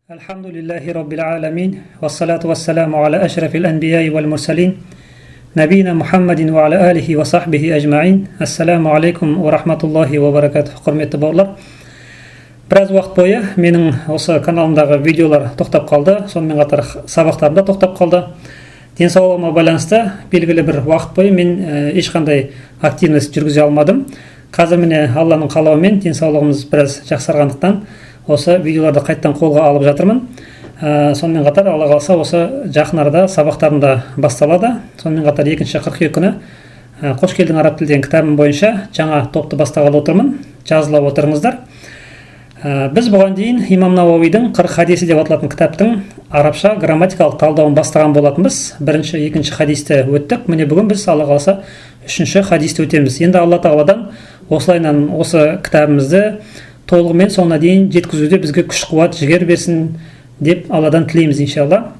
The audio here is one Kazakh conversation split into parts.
Alhamdulillahi Rabbil Alamin, wassalatu wassalamu ala ashrafil anbiya'i wal mursalin, nabina Muhammadin wa ala alihi wa sahbihi ajma'in. Assalamu alaikum wa rahmatullahi wa barakatuh. Құрметті бауырлар, біраз уақыт бойы менің осы каналымдағы видеолар тоқтап қалды, сонымен қатар сабақтарым да тоқтап қалды. Денсаулығыма байланысты белгілі бір уақыт бойы мен ешқандай активность жүргізе алмадым. Қазір міне Алланың қалауымен денсаулығымыз біраз жақсарғандықтан осы видеоларды қайттан қолға алып жатырмын. Сонымен қатар Алла қаласа осы жақын арада сабақтарым да басталады. Сонымен қатар 2-ші қыркүйек күні Қош келдің араб тілден кітабым бойынша жаңа топты бастағалы отырмын. Жазылып отырыңыздар. Біз бұған дейін Имам Науауидің 40 хадисі деп аталатын кітаптың арабша грамматикалық талдауын бастаған болатынбыз. 1-ші, 2-ші хадисті өттік. Міне бүгін біз Алла қаласа 3-ші хадисті өтеміз. Енді Алла тағаладан осылайынан осы кітабымызды толығымен соңына дейін жеткізуде бізге күш қуат жігер берсін деп Алладан тілейміз иншалла.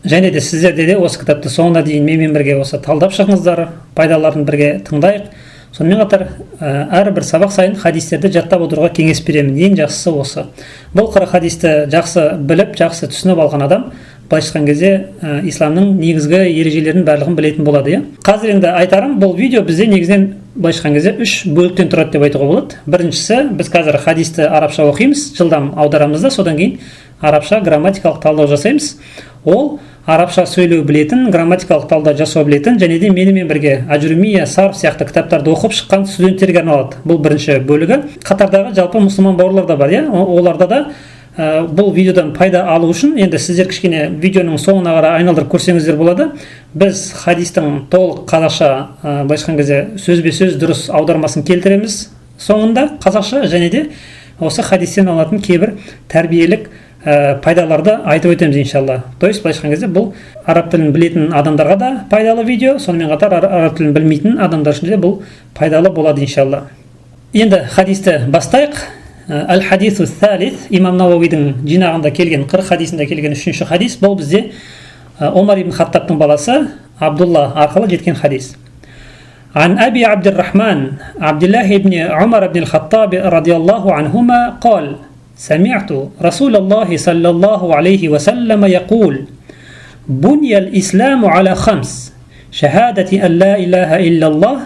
Және де сіздерде де осы кітапты соңына дейін менімен бірге осы талдап шығыңыздар, пайдаларын бірге тыңдайық. Сонымен қатар әрбір сабақ сайын хадистерді жаттап отыруға кеңес беремін. Ең жақсысы осы. Бұл 40 хадисті жақсы біліп, жақсы түсініп алған адам былайша айтқан кезде исламның негізгі ережелерінің барлығын білетін болады. Қазір енді айтарым, бұл видео бізде негізінен былайша айтқан кезде 3 бөліктен тұрады деп айтуға болады. Біріншісі, біз қазір хадисті арабша оқимыз, жылдам аударамыз да, содан кейін арабша грамматикалық талдау жасаймыз. Ол арабша сөйлеу білетін, грамматикалық талдау жасау білетін, және де менімен бірге Аджрумия, Сарф сияқты кітаптарды оқып шыққан студенттерге арналады. Бұл бірінші бөлігі. Қатардағы жалпы мұсылман бауырлар да бар, оларда да бұл видеодан пайда алу үшін енді сіздер кішкене видеоның соңына қарай айналдырып көрсеңіздер болады. Біз хадистің толық қазақша былайша айтқан кезде сөзбе-сөз дұрыс аудармасын келтіреміз соңында қазақша, және де осы хадистен алатын кейбір тәрбиелік пайдаларды айтып өтеміз иншалла. То есть былайша айтқан кезде бұл араб тілін білетін адамдарға да пайдалы видео, сонымен қатар араб тілін білмейтін адамдар үшін де бұл пайдалы болады иншалла. Енді хадисті бастайық. Әл-хадису салис, Имам Науауидің жинағында келген 40 хадисінде келген 3-ші хадис, бұл бізде Омар ибн Хаттабтың баласы Абдулла арқылы жеткен хадис. Ан Аби Абдуррахман Абдуллах ибн Умар ибн Хаттаб радиаллаху анхума قال سمعت رسول الله صلى الله عليه وسلم يقول بني الإسلام على 5 شهادة أن لا إله إلا الله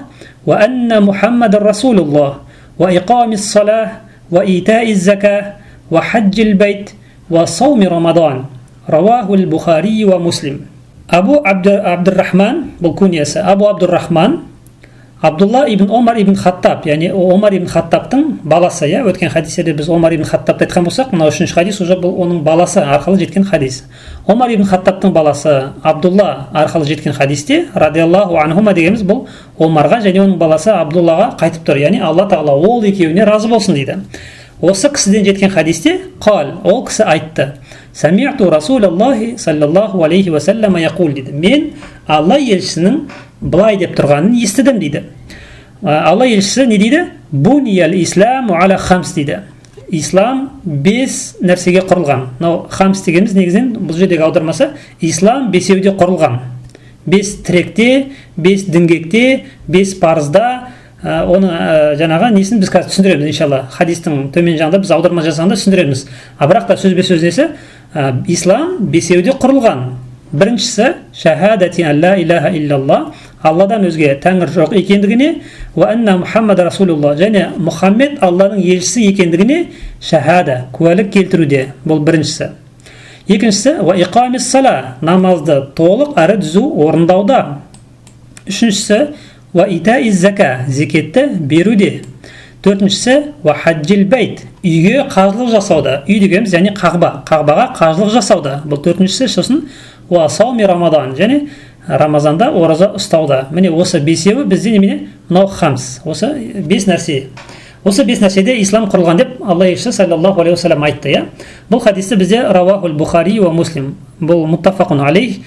وأن محمد رسول الله وإقام الصلاة وإيتاء الزكاة وحج البيت وصوم رمضان رواه البخاري ومسلم. أبو عبد الرحمن بالكنيسة أبو عبد الرحمن Абдулла ибн Омар ибн Хаттаб, яғни Омар ибн Хаттабтың баласы. Өткен хадистерде біз Омар ибн Хаттабты айтқан болсақ, мына 3-ші хадис уже бұл оның баласы арқылы жеткен хадис. Омар ибн Хаттабтың баласы Абдулла арқылы жеткен хадисте радиаллаху анхума дегеніміз бұл Омарға және оның баласы Абдуллаға қайтып тұр. Яғни Алла тағала ол екеуіне разы болсын дейді. Осы кісіден жеткен хадисте қал, ол кісі айтты: Сами'ту Расулаллахи саллаллаху алейхи ва саллама яқул дейді. Мен Алла елшісінің былай деп тұрғанын естідім дейді. Алла елшісі не дейді? Буниял исламу аля 5 дейді. Ислам 5 нәрсеге құрылған. Мынау 5 дегеніміз негізінен бұл жердегі аудармасы ислам 5-еуде құрылған. 5 тіректе, 5 діңгекте, 5 парызда. Оны жаңағы несін біз қазір түсіндіреміз иншалла. Хадистің төмен жағында біз аударма жасағанда түсіндіреміз. Бірақ та сөзбе-сөз несі? Ислам 5-еуде құрылған. Біріншісі шахадати ла илаха иллаллах, Алладан өзге тәңір жоқ екендігіне, ва анна Мухаммад расулуллах, және Мұхаммед Алланың елшісі екендігіне шахада, куәлік келтіруде. Бұл біріншісі. Екіншісі ва иқамис сала, намазды толық әрі түзу орындауда. Үшіншісі ва итаиз зака, зекетті беруде. Төртіншісі ва хаджил бейт, үйге қажылық жасауда. Үй дегеніміз яғни қағбаға қажылық жасауда. Бұл төртіншісі. Сосын ва сауми рамадан, және Рамазанда ораза ұстауда. Міне осы 5-еуі бізде немене? Мынау 5. Осы 5 нәрсе. Осы 5 нәрседе ислам құрылған деп Алла елшісі саллаллаху алейхи ва саллям айтты. Бұл хадисті бізде Равахул Бухари ва Муслим. Бұл муттафақун алейх.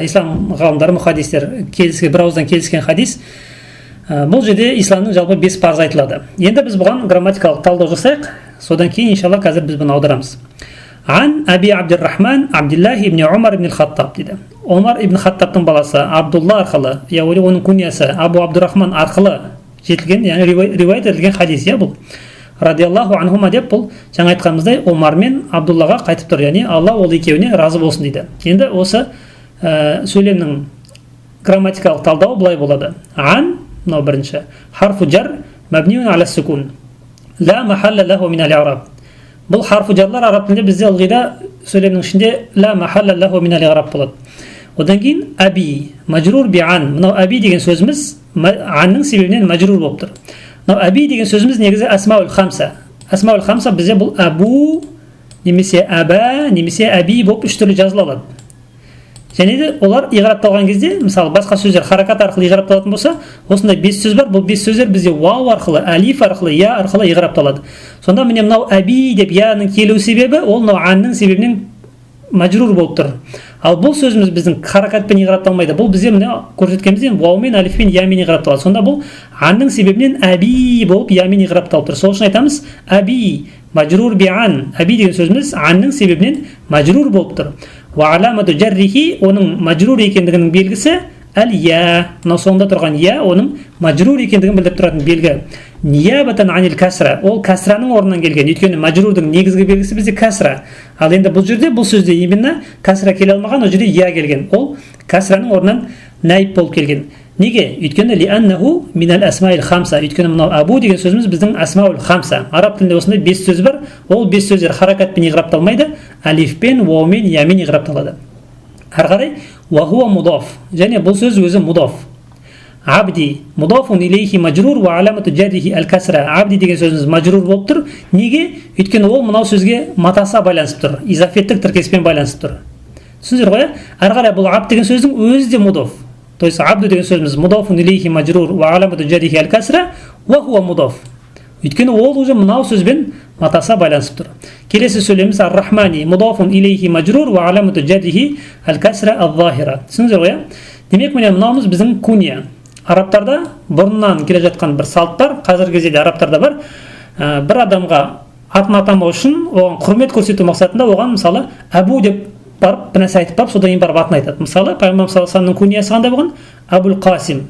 Ислам ғалымдары мұхадистер бір ауыздан келіскен хадис. Бұл жерде исламның жалпы 5 парыз айтылады. Енді біз бұған грамматикалық талдау жасайық. Содан кейін иншалла қазір біз бұны аударамыз. Ан Аби Абдуррахман Абдуллах ибн Умар ибн Хаттаб дейді. Омар ибн Хаттабтың баласы Абдулла арқылы, оның күниясы Абу Абдуррахман арқылы жетілген, яғни риуаят етілген хадис бұл. радиаллаху анхума деп, бұл жаңа айтқанымыздай Омар мен Абдуллаға қайтып тұр, яғни Алла ол екеуіне разы болсын дейді. Енді осы сөйлемнің грамматикалық талдауы былай болады. Ан, мынау бірінші, харфу жар мабниун аля сукун, ла махалла лаху мин ал-i'раб. Бұл харфу жарлар араб тілінде бізде ылғида сөйлемнің ішінде ла махалла лаху мин ал-i'раб болады. Одан кейін аби, мажрур би ан. Мынау аби деген сөзіміз анның себебінен мажрур болып тұр. Мынау аби деген сөзіміз негізі асмаул хамса. Асмаул хамса бізде бұл абу, немесе аба, немесе аби болып үш түрлі жазыла алады. Және де олар иғрапталған кезде, мысалы басқа сөздер харакат арқылы иғрапталатын болса, осындай 5 сөз бар. Бұл 5 сөздер бізде вау арқылы, алиф арқылы, я арқылы иғрапталады. Сонда міне мынау аби деп яның келу себебі, ол мынау анның себебінен мажрур болып тұр. Ал бұл сөзіміз біздің харакатпен иғрапталмайды. Бұл бізде міне көрсеткенімізден ваумен, алифпен, ямен иғрапталады. Сонда бұл анның себебінен аби болып ямен иғрапталып тұр. Сол үшін айтамыз аби мажрур би ан. Аби деген сөзіміз анның себебінен мажрур болып тұр. Ва аламату жаррихи, оның мажрур екендігінің белгісі әл-я. Мынау соңында тұрған я, оның мажрур екендігін білдіріп тұратын белгі. Ниябатан анил касра, ол касраның орнынан келген. Өйткені мажрурдың негізгі белгісі бізде касра. Ал енді бұл жерде, бұл сөзде именно касра келе алмаған, ол жерде я келген. Ол касраның орнынан наиб болып келген. Неге? Өйткені лианнаху минал асмаил хамса. Өйткені мынау абу деген сөзіміз біздің асмаул хамса. Араб тілінде осындай 5 сөз бар. Ол 5 сөздер харакатпен иғрапталмайды, алифпен, ваумен, ямен иғрапталады. Ары қарай ва хуа мудаф. Және бұл сөз өзі мудаф. Абди мудафун илейхи мажрур ва аламату жаррихи ал-касра. Абди деген сөзіміз мажрур болып тұр. Неге? Өйткені ол мынау сөзге матаса байланысып тұр, изафеттік тіркеспен байланысып тұр. Түсіндіңіздер ғой? Ары қарай бұл абд деген сөздің өзі де мудаф. То есть абду деген сөзіміз мудафун илейхи мажрур ва аламату жаррихи ал-касра ва хуа мудаф. Өйткені ол уже мынау сөзбен матаса байланысып тұр. Келесі сөйлеміміз ар-рахмани мудафун илейхи мажрур ва аламату жаррихи ал-касра ал-захира. Түсіндіңіздер ғой? Демек міне мынауымыз біздің кунья. Арабтарда бұрыннан келе жатқан бір салт бар, қазіргі кезде де арабтарда бар. Бір адамға атын атамау үшін, оған құрмет көрсету мақсатында оған мысалы абу деп барып бір нәрсе айтып барып, содан кейін барып атын айтады. Мысалы пайғамбар саллаллаху алейхи вассаламның куньясы қандай болған? Абул Қасим.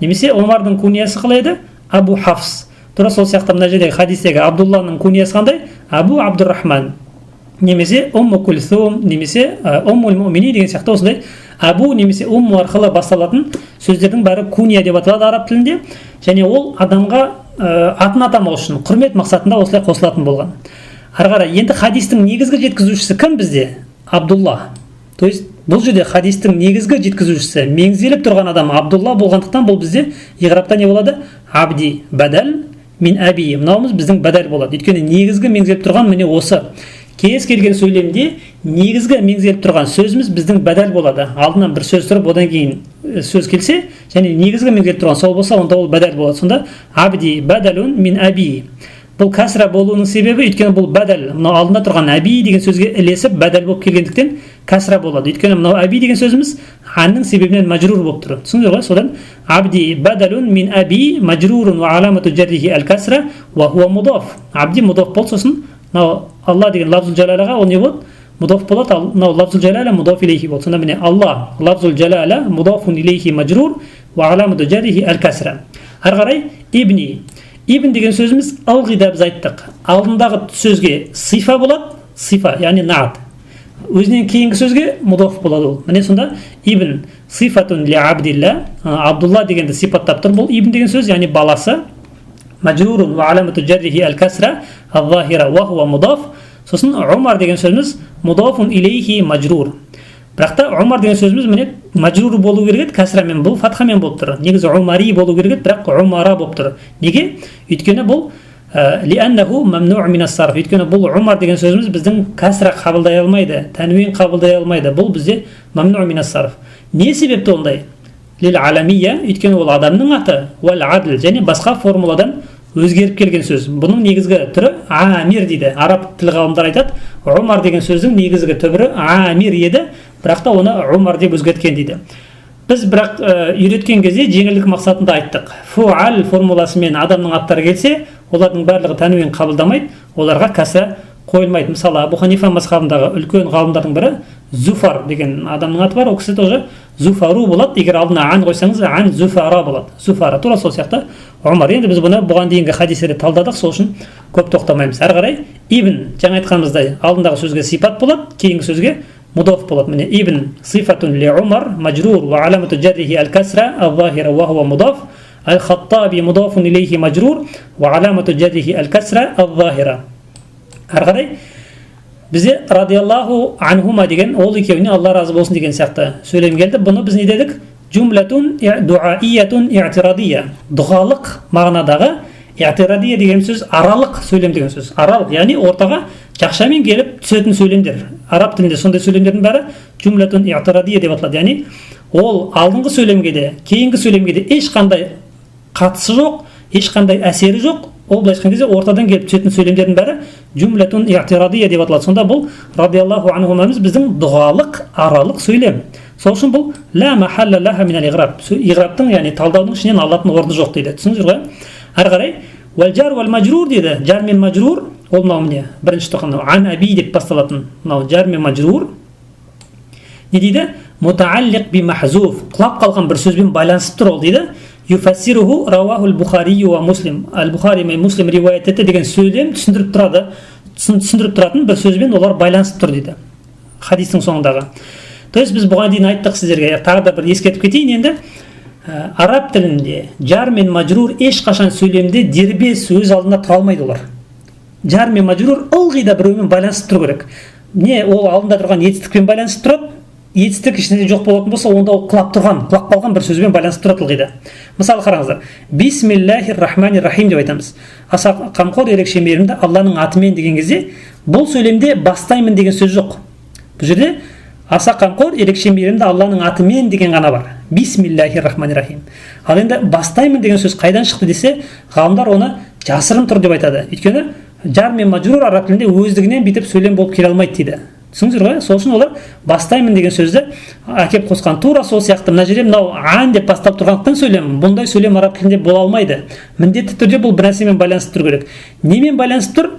Немесе Омардың куньясы қалай еді? Абу Хафс. Тура сол сияқты мына жердегі хадистегі Абдулланың куньясы қандай? Абу Абдуррахман. Немесе Умму Кульсум, немесе Уммул Мумини деген сияқты осындай абу немесе умму арқылы басталатын сөздердің бәрі кунья деп аталады араб тілінде. Және ол адамға атын атамау үшін құрмет мақсатында осылай қосылатын болған. Ары қарай енді хадистің негізгі жеткізушісі кім бізде? Абдулла. То есть бұл жерде хадистің негізгі жеткізушісі меңзеліп тұрған адам Абдулла болғандықтан бұл бізде иғрапта не болады? Абди бадал мин аби. Мынауымыз біздің бадал болады. Өйткені негізгі меңзеліп тұрған міне осы. Кез келген сөйлемде негізгі меңзеліп тұрған сөзіміз біздің бадал болады. Алдынан бір сөз тұрып, одан кейін сөз келсе, және негізгі меңзеліп тұрған сол болса, онда ол бадал болады. Сонда абди бадалун мин аби. Бұл касра болуының себебі, өйткені бұл бадал, мынау алдында тұрған аби деген сөзге ілесіп бадал болып келгендіктен касра болады. Өйткені мынау аби деген сөзіміз анның себебінен мажрур болып тұр. Түсіндіңіздер ғой? Содан абди бадалун мин аби мажрурун ва аламату жаррихи ал-касра ва хуа мудаф. Абди мудаф болды, сосын мынау Алла деген лафзул жалалаға ол не болды? Мудаф болады. Ал мынау лафзул жалала мудаф илейхи болды. Сонда міне Алла лафзул жалала мудафун илейхи мажрур ва аламату жаррихи ал-касра. Ары қарай ибни. Ибн деген сөзіміз ылғи да біз айттық. Алдындағы сөзге сифа болады, сифа, яғни наат. Өзінен кейінгі сөзге мудаф болады ол. Міне сонда ибн сифатун ли абдилла, Абдулла дегенді сипаттап тұр. Бұл ибн деген сөз, яғни баласы. Мажрурун ва аламату жаррихи ал-касра ал-захира ва хуа мудаф. Сосын Умар деген сөзіміз мудафун илейхи мажрур. Бірақ та Умар деген сөзіміз міне мажрур болу керек еді, касрамен, бұл фатхамен болып тұр. Негізі Умари болу керек еді, бірақ Умара болып тұр. Неге? Өйткені бұл лианнаху мамнуъ минас сарф. Өйткені бұл Умар деген сөзіміз біздің касра қабылдай алмайды, тәнвин қабылдай алмайды. Бұл бізде мамнуъ минас сарф. Не себепті ондай? Лил аламия, өйткені ол адамның аты, уал адл, және басқа формуладан өзгеріп келген сөз. Бұның негізгі түрі амир дейді. Араб тіл ғалымдар айтады, Умар деген сөздің негізгі түбірі амир еді, бірақ та оны Умар деп өзгерткен дейді. Біз бірақ үйреткен кезде жеңілдік мақсатында айттық. Фуал формуласымен адамның аттары келсе, олардың барлығы тәнвин қабылдамайды, оларға касра қойылмайды. Мысалы Абу Ханифа мазхабындағы үлкен ғалымдардың бірі Зуфар деген адамның аты бар, ол кісі тоже Зуфару болады, егер алдына ан қойсаңыз, ан Зуфара болады. Зуфара тура сол сияқты Омар. Енді біз бұған дейінгі хадистерді талдадық, сол үшін көп тоқтамаймыз. Әрі қарай ибн, жаңа айтқанымыздай, алдындағы сөзге сипат болады, кейінгі сөзге мудоф болады. Міне ибн сифатун ли Умар мажрур ва аламату джаррихи аль-касра ал-захира ва хува мудоф, аль-Хаттаби мудофун илейхи мажрур ва аламату джаррихи аль-касра ал-захира. Әрі қарай бізде радиаллаху анхума деген, ол екеуіне Алла разы болсын деген сияқты сөйлем келді. Бұны біз не дедік? Джумлатун дуаиятун и'тирадия. Дұғалық мағынадағы и'тирадия деген сөз аралық сөйлем деген сөз. Аралық, яғни ортаға жақшамен келіп түсетін сөйлемдер. Араб тілінде сондай сөйлемдердің бәрі джумлатун и'тирадия деп аталады. Яғни ол алдыңғы сөйлемге де, кейінгі сөйлемге де ешқандай қатысы жоқ, ешқандай әсері жоқ. Ол былай айтқан кезде ортадан келіп түсетін сөйлемдердің бәрі джумлатун и'тирадия деп аталады. Сонда бұл радиаллаху анхумамыз біздің дұғалық аралық сөйлем. Сол үшін бұл ла махалла лаха минал играб. Играбтың, яғни талдаудың ішінен алатын орны жоқ дейді. Түсіндіңіздер ғой? Әрі қарай уәл жар уәл мажрур дейді. Жар мен мажрур ол мынау міне бірінші тоқсан ан аби деп басталатын. Мынау жар мен мажрур не дейді? Мутааллиқ би махзуф. Құлап қалған бір сөзбен байланысып тұр ол дейді. Юфассируху раваху ал-Бухари ва Муслим. Ал-Бухари мен Муслим риуаят етті деген сөйлем түсіндіріп тұратын бір сөзбен олар байланысып тұр дейді. Хадистің соңындағы. То есть біз бұған дейін айттық сіздерге, тағы да бір ескертіп кетейін енді. Араб тілінде жар мен мажрур ешқашан сөйлемде дербес өз алдында тұра алмайды олар. Жар мен мажрур ылғи да біреумен байланысып тұру керек. Не ол алдында тұрған етістікпен байланысып тұрады, етістік ішінде жоқ болатын болса, онда ол құлап қалған бір сөзбен байланысып тұрады ылғи да. Мысалы қараңыздар, бисмиллахир-рахманир-рахим деп айтамыз. Аса қамқор ерекше мейірімді Алланың атымен деген кезде бұл сөйлемде бастаймын деген сөз жоқ. Бұл жерде аса қамқор ерекше мейірімді Алланың атымен деген ғана бар. Бисмиллахир-рахманир-рахим. Ал енді бастаймын деген сөз қайдан шықты десе, ғалымдар оны жасырын тұр деп айтады. Өйткені жар мен мажрур араб тілінде өздігінен бүйтіп сөйлем болып келе алмайды дейді. Түсіндіңіздер ғой? Сол үшін олар бастаймын деген сөзді әкеп қосқан. Тура сол сияқты мына жерде мынау ан деп бастап тұрғандықтан сөйлем, бұндай сөйлем араб тілінде бола алмайды. Міндетті түрде бұл бір нәрсемен байланысып тұру керек. Немен байланысып тұр?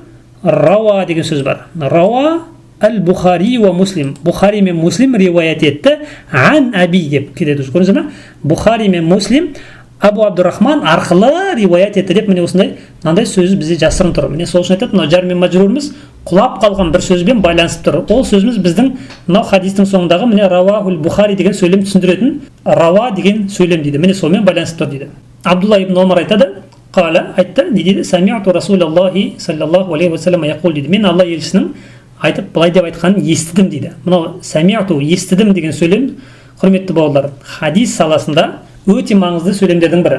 Рауа деген сөз бар. Рауа Ал-Бухари ва Муслим. Бухари мен Муслим риуаят етті ан аби деп келеді. Көрдіңіздер ме? Бухари мен Муслим Абу Абдурахман арқылы риуаят етті деп міне осындай мынандай сөз бізде жасырын тұр. Міне сол үшін айтады, мынау жар мен мажрурымыз құлап қалған бір сөзбен байланысып тұр. Ол сөзіміз біздің мынау хадистің соңындағы міне рауахул Бухари деген сөйлем түсіндіретін рауа деген сөйлем дейді. Міне солмен байланысып тұр дейді. Абдулла ибн Омар айтады, айтты, не дейді? Сами'ту Расулаллахи саллаллаху алейхи ва саллям яқул дейді. Мен Алла елшісінің айтып былай деп айтқанын естідім дейді. Мынау сами'ту естідім деген сөйлем, құрметті бауырлар, хадис саласында өте маңызды сөйлемдердің бірі.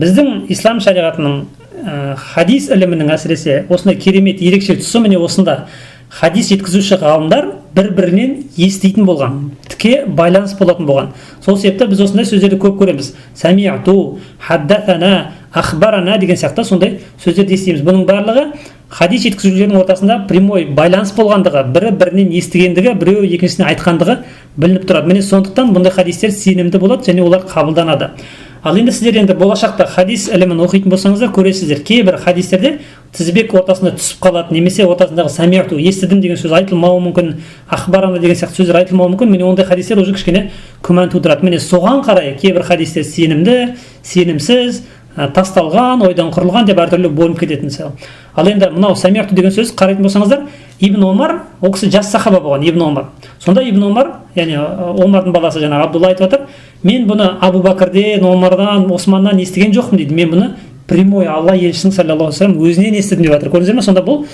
Біздің ислам шариғатының хадис ілімінің әсіресе осындай керемет ерекше тұсы міне осында. Хадис жеткізуші ғалымдар бір-бірінен еститін болған, тіке байланыс болатын болған. Сол себепті біз осындай сөздерді көп көреміз. Сами'ту, хаддатана, ахбарана деген сияқты сондай сөздерді естиміз. Бұның барлығы хадис жеткізушілердің ортасында прямой байланыс болғандығы, бірі-бірінен естігендігі, біреу екіншісіне айтқандығы білініп тұрады. Міне сондықтан бұндай хадистер сенімді болады және олар қабылданады. Ал енді сіздер енді болашақта хадис ілімін оқитын болсаңыздар көресіздер, кейбір хадистерде тізбек ортасында түсіп қалады, немесе ортасындағы сами'ту, естідім деген сөз айтылмауы мүмкін, ахбарана деген сияқты сөздер айтылмауы мүмкін. Міне ондай хадистер уже кішкене күмән тудырады. Міне соған қарай кейбір хадистер сенімді, сенімсіз, тасталған, ойдан құрылған деп әртүрлі бөлініп кететін мысалы. Ал енді мынау сами'ту деген сөз қарайтын болсаңыздар, Ибн Омар, ол кісі жас сахаба болған, Ибн Омар. Сонда Ибн Омар, яғни Омардың баласы жаңағы Абдулла айтып отыр, мен бұны Абу Бәкірден, Омардан, Османнан естіген жоқпын дейді. Мен бұны прямой Алла елшісінің саллаллаху алейхи ва саллям өзінен естідім деп жатыр. Көрдіңіздер ме? Сонда бұл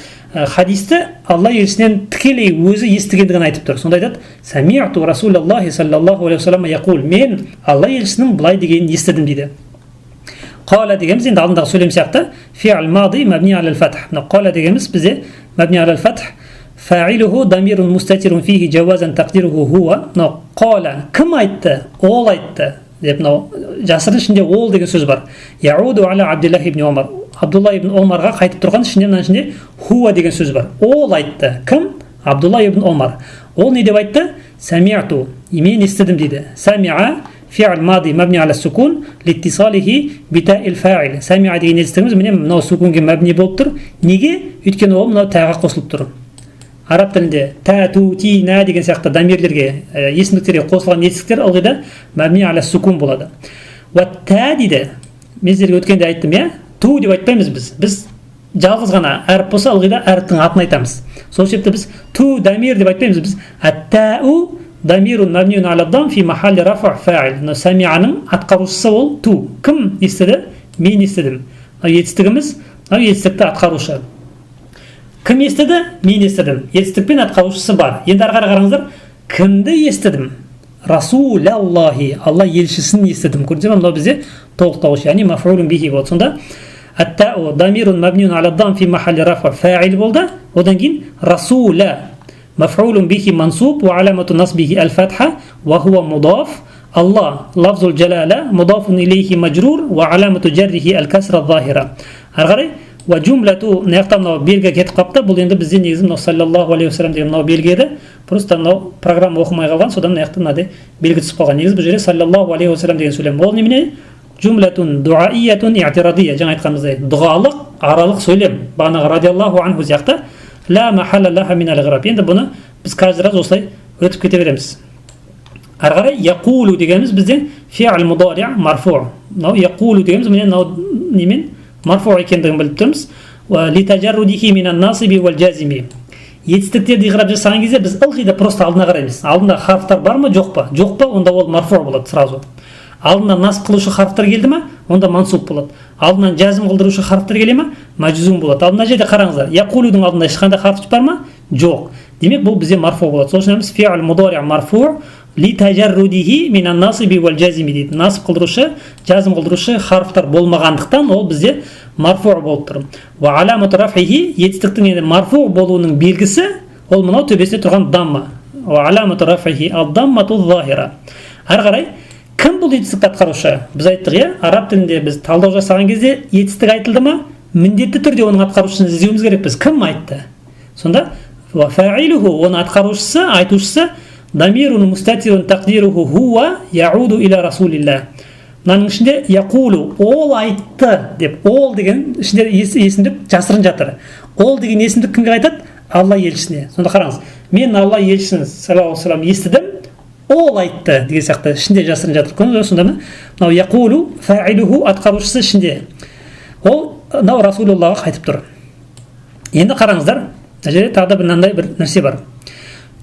хадисті Алла елшісінен тікелей өзі естігендігін айтып тұр. Сонда айтады, сами'ту Расулаллахи саллаллаху алейхи ва саллям яқул. Мен Алла елшісінің былай дегенін естідім дейді. Қала дегеніміз енді алдындағы сөйлем сияқты фи'л мади мабни алал фатх. Қала дегеніміз бізде мабни алал фатх, фаилуху дамирун мустатирун фихи жауазан тақдируху хуа. Қала кім айтты? Ол айтты деп мынау жасырын ішінде ол деген сөз бар. Яуду аля Абдуллах ибн Омар. Абдулла ибн Омарға қайтып тұрған ішінде мына ішінде хуа деген сөз бар. Ол айтты. Кім? Абдулла ибн Омар. Ол не деп айтты? Сами'ту. Мен естідім дейді. Сами'a فعل ماضي مبني على السكون لاتصاله بتاء الفاعل. سامع деген естігіміз міне мынау сукунге мәбни болып тұр. Неге? Өйткені ол мынау тәға қосылып тұр. араб тілінде та, ту, ти, на деген сияқты дамирлерге, есімдіктерге қосылған етістіктер ылғи да мәбни аля сукун болады. Та дейді, мен сіздерге өткенде айттым, иә, ту деп айтпаймыз біз жалғыз ғана әріп болса ылғи да әріптің атын айтамыз. Сол себепті біз ту дамир деп айтпаймыз, біз аттау дамирун мәбниун аля дам фи махалли рафа фаил. Самианың атқарушысы ол ту. Кім естіді? Мен естідім. Етістігіміз, етістікті атқарушы. Кім естіді? Мен естідім. Етістікпен атқарушысы бар. Енді ары қарай қараңыздар. Кімді естідім? Расулаллахи, Алла елшісін естідім. Көрдіңіздер ме? Мынау бізде толықтауыш, яғни мафулун бихи болды. Сонда аттау дамирун мабниун аля дам фи махалли рафа фаил болды. Одан кейін расула мафулун бихи мансуб ва аламату насбихи аль-фатха ва хува мудаф. Allah lafzul jalala mudafun ilayhi majrur wa alamatu jarrihi al-kasra adh-dhahira. Ары қарай ва жумлату мынаяқта мынау белгі кетіп қалыпты. Бұл енді бізде негізі мынау саллаллаху алейхи вассалам деген мынау белгі еді. Просто мынау программа оқымай қалған, содан мынаяқта мынадай белгі түсіп қалған. Негізі бұл жерде саллаллаху алейхи вассалам деген сөйлем. Ол немене? Жумлатун дуаиятун i'тирадия. Жаңа айтқанымыздай дұғалық аралық сөйлем. Бағанағы радиаллаху анху сияқты ла махалла лаха минал ғираб. Енді бұны біз каждый раз осылай өтіп кете береміз. Ары қарай яқулу дегеніміз бізде фи'л мудари' марфу'. Мынау яқулу дегеніміз міне мынау немен марфу' екендігін біліп тұрмыз. Ва литажаррудихи минан насиби вал жазими. Етістіктерді иғраб жасаған кезде біз ылғи да просто алдына қараймыз. Алдында харфтар бар ма, жоқ па? Жоқ па, онда ол марфу' болады сразу. Алдынан насып қылушы харфтар келді ма, онда мансуб болады. Алдынан жазым қылдырушы харфтар келе ма, мәжзум болады. Алдына жерде қараңыздар. Яқулудың алдында ешқандай харф бар ма? Жоқ. Демек бұл бізде марфу' болады. Сол үшін біз фи'л мудари' марфу' литажаррудихи минан насиби вал жазими дейді. Насып қылдырушы, жазым қылдырушы харфтар болмағандықтан ол бізде марфу' болып тұр. Ва аламату рафихи, етістіктің енді марфу' болуының белгісі ол мынау төбесінде тұрған дамма. Ва аламату рафихи ад-даммату захира. Ары қарай кім бұл етістікті атқарушы? Біз айттық, иә, араб тілінде біз талдау жасаған кезде етістік айтылды ма, міндетті түрде оның атқарушысын іздеуіміз керекпіз. Кім айтты? Сонда ва фаилуху, оның атқарушысы, айтушысы дамирун мустатирун тақдируху хуа яуду иля расулилlah. Мынаның ішінде яқулу, ол айтты деп, ол деген ішінде есімдік жасырын жатыр. Ол деген есімдік кімге айтады? Алла елшісіне. Сонда қараңыз, мен Алла елшісін саллаллаху алейхи вассалам естідім, ол айтты деген сияқты ішінде жасырын жатыр. Сонда мынау яқулу фаилуху атқарушысы ішінде. Ол мынау Расулуллахқа қайтып тұр. Енді қараңыздар, мына жерде тағы да мынандай бір нәрсе бар.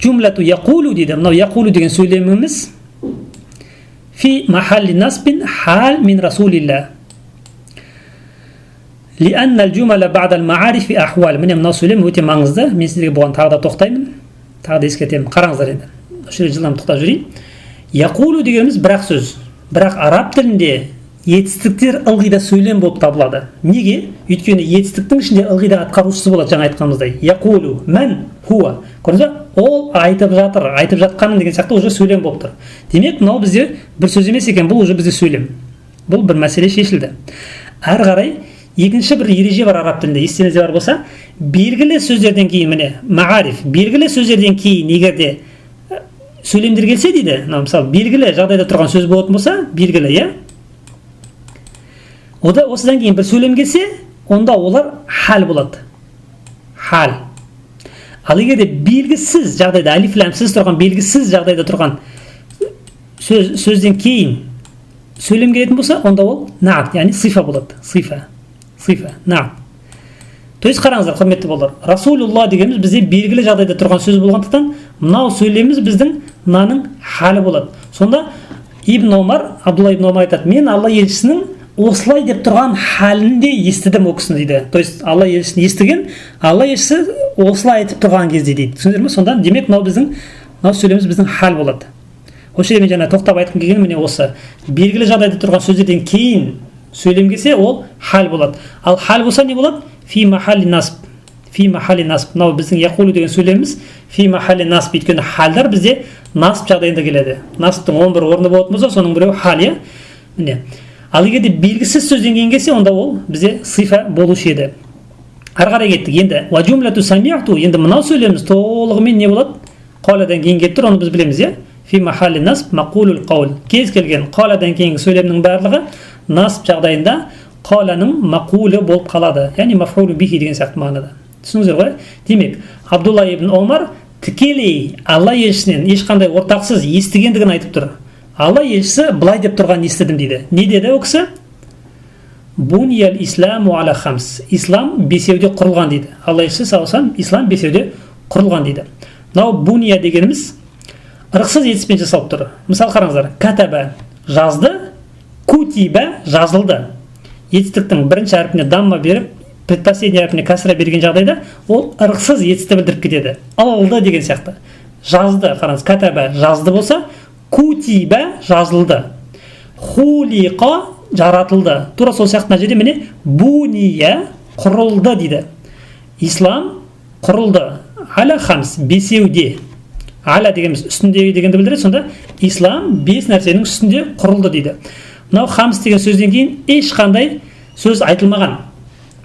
Жумлату яқулу дейді. Мынау яқулу деген сөйлеміміз фи махалли насбин хал мин расулилlah. لأن الجمل بعد المعارف أحوال. Міне мынау сөйлем өте маңызды. Мен сіздерге бұған тағы да тоқтаймын. Тағы да ескертемін. Қараңыздар енді. Осы жерде жылдам тоқтап жүрейін. Яқулу дегеніміз бірақ сөз. Бірақ араб тілінде етістіктер ылғи да сөйлем болып табылады. Неге? Өйткені етістіктің ішінде ылғи да атқарушысы болады, жаңа айтқанымыздай. Яқулу мән хуа. Көрдіңіз бе? Ол айтып жатыр, айтып жатқаным деген сияқты уже сөйлем болып тұр. Демек, мынау бізде бір сөз емес екен, бұл уже бізде сөйлем. Бұл бір мәселе шешілді. Ары қарай екінші бір ереже бар араб тілінде, естеріңізде бар болса, белгілі сөздерден кейін міне мағариф, белгілі сөздерден кейін егерде сөйлемдер келсе дейді, мысалы белгілі жағдайда тұрған сөз болатын болса, белгілі, иә? Ода осыдан кейін бір сөйлем келсе, онда олар хал болады. Хал. Ал егерде белгісіз жағдайда, алиф ләмсіз тұрған, белгісіз жағдайда тұрған сөзден кейін сөйлем келетін болса, онда ол наат, яғни сифа болады. Сифа, наат. То есть қараңыздар, құрметті болар. Расулулла дегеніміз бізде белгілі жағдайда тұрған сөз болғандықтан, мынау сөйлеміміз біздің мынаның халі болады. Сонда Ибн Омар, Абдулла ибн Омар айтады, мен Алла елшісінің осылай деп тұрған халінде естідім ол кісіні дейді. То есть Алла елшісін естіген, Алла елшісі осылай айтып тұрған кезде дейді. Түсіндіңіздер ме? Сонда демек мынау сөйлеміміз біздің хал болады. Осы жерде мен жаңа тоқтап айтқым келгені міне осы. Белгілі жағдайда тұрған сөздерден кейін сөйлем келсе, ол хал болады. Ал хал болса не болады? Фи махалли насб. Фи махалли насб. Мынау біздің яқулу деген сөйлеміміз фи махалли насб. Өйткені халдар бізде насб жағдайында келеді. Насбтың 11 орны болатын болса, соның біреуі хал, иә? Міне. Ал егерде белгісіз сөзден кейін келсе, онда ол бізде сифа болушы еді. Ары қарай кеттік. Енді ва жумлату сами'ту, енді мынау сөйлеміміз толығымен не болады? Қаладан кейін келіп тұр, оны біз білеміз, иә? Фи махалли насб мақулул қаул. Кез келген қаладан кейінгі сөйлемнің барлығы насб жағдайында қаланың мақулы болып қалады. Яғни мафулу бихи деген сияқты мағынада. түсіндіңіздер ғой? Демек, Абдулла ибн Омар тікелей Алла елшісінен ешқандай ортақсыз естігендігін айтып тұр. Алла елшісі былай деп тұрған естідім дейді. Не деді ол кісі? Буниял исламу аля хамс. Ислам бесеуде құрылған дейді. Алла елшісі саллаллаху ислам бесеуде құрылған дейді. Мынау буния дегеніміз ырықсыз етіспен жасалып тұр. Мысалы қараңыздар, катаба жазды, кутиба жазылды. Етістіктің бірінші әрпіне дамма беріп, предпоследний әрпіне кәсіра берген жағдайда ол ырықсыз етісті білдіріп кетеді. Алды деген сияқты. Жазды, қараңыз, катаба жазды болса, кутиба жазылды. Хулиқа жаратылды. Тура сол сияқты мына жерде міне буния құрылды дейді. Ислам құрылды. Аля хамс бесеуде. Аля дегеніміз үстіндегі дегенді білдіреді. Сонда ислам бес нәрсенің үстінде құрылды дейді. Мынау хамс деген сөзден кейін ешқандай сөз айтылмаған.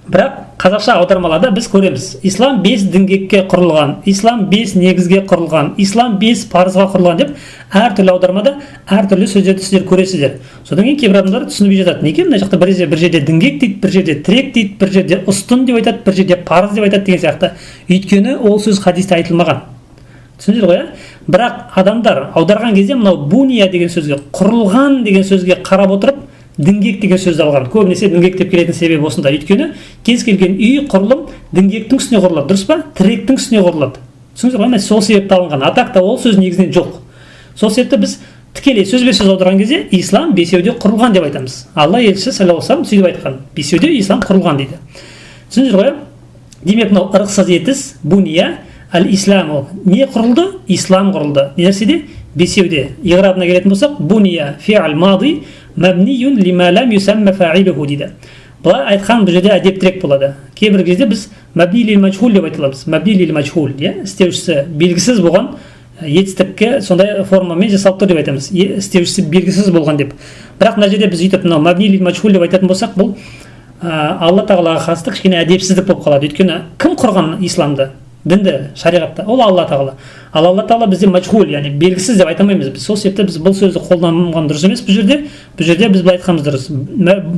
Бірақ қазақша аудармаларда біз көреміз. Ислам бес діңгекке құрылған, ислам бес негізге құрылған, ислам бес парызға құрылған деп әртүрлі аудармада әртүрлі сөздерді сіздер көресіздер. Содан кейін кейбір адамдар түсінбей жатады. Неге мына жақта бір жерде діңгек дейді, бір жерде тірек дейді, бір жерде ұстын деп айтады, бір жерде парыз деп айтады деген сияқты. Өйткені ол сөз хадисте айтылмаған. Түсіндіңіздер ғой? Бірақ адамдар аударған кезде мынау буния деген сөзге, құрылған деген сөзге қарап отырып, діңгек деген сөзді алған. Көбінесе діңгек деп келетін себебі осында. Өйткені кез келген үй құрылым діңгектің үстіне құрылады, дұрыс па? Тіректің үстіне құрылады. Түсіндіңіздер ғой? Сол себепті алынған. Атақта ол сөз негізінен жоқ. Сол себепті біз тікелей сөзбе сөз аударған кезде ислам бесеуде құрылған деп айтамыз. Алла елшісі саллаллаху алейхи сөйтіп айтқан. Бесеуде ислам құрылған дейді. Түсіндіңіздер ғой? Демек мынау ырықсыз етіс буния ал-исламу. Не құрылды? Ислам құрылды. Не нәрседе? Бесеуде. Иғрабына келетін болсақ, буния фи'л мади мабниюн лима лам юсамма фа'илуху дейді. Бұлай айтқан бұл жерде әдептірек болады. Кейбір кезде біз мабни лил мажхул деп айтыламыз. Мабни лил мажхул, істеушісі белгісіз болған етістікке сондай формамен жасалып тұр деп айтамыз. Істеушісі белгісіз болған деп. Бірақ мына жерде біз үйтіп мынау мабни лил мажхул деп айтатын болсақ, бұл Алла тағалаға қатысты кішкене әдепсіздік болып қалады. Өйткені кім құрған исламды? Дінді, шариғатта, ол Алла тағала. Ал Алла тағала бізде мажхул, яғни белгісіз деп айтамаймыз. Біз сол себепті біз бұл сөзді қолданған дұрыс емес бұл жерде. Бұл жерде біз былай айтқанымыз дұрыс.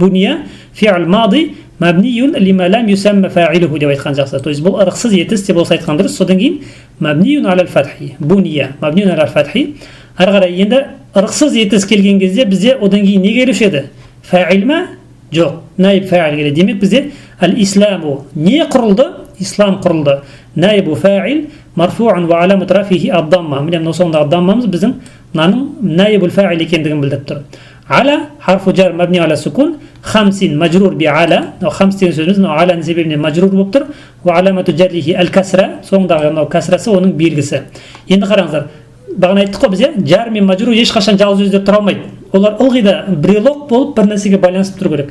Буния фи'л мади мабниюн лима лам юсамма фа'илуху деп айтқан жақсы. То есть бұл ырықсыз етіс деп болса айтқан дұрыс. Содан кейін мабниюн алал фатхи. Буния мабниюн алал фатхи. Ары қарай енді ырықсыз етіс келген кезде бізде одан кейін не келуші еді? Фа'ил ма? Жоқ. Наиб фа'ил келеді. Демек бізде ал-исламу не құрылды? Ислам құрылды. Наибу фа'ил марфу'ан ва аламат рафихи ад-дамма. Міне мынау соңында ад-даммамыз біздің мынаның наибул фа'ил екендігін білдіріп тұр. Ала харфу жар мабни ала сукун, хамсин мажрур би ала. Хамс деген сөзіміз мынау аланың себебінен мажрур болып тұр. Ва аламату жарлихи ал-касра. Соңындағы мынау касрасы оның белгісі. Енді қараңыздар. Бағана айттық қой біз, жар мен мажрур ешқашан жалғыз өзі тұра алмайды. Олар ылғи да брелок болып бір нәрсеге байланысып тұру керек.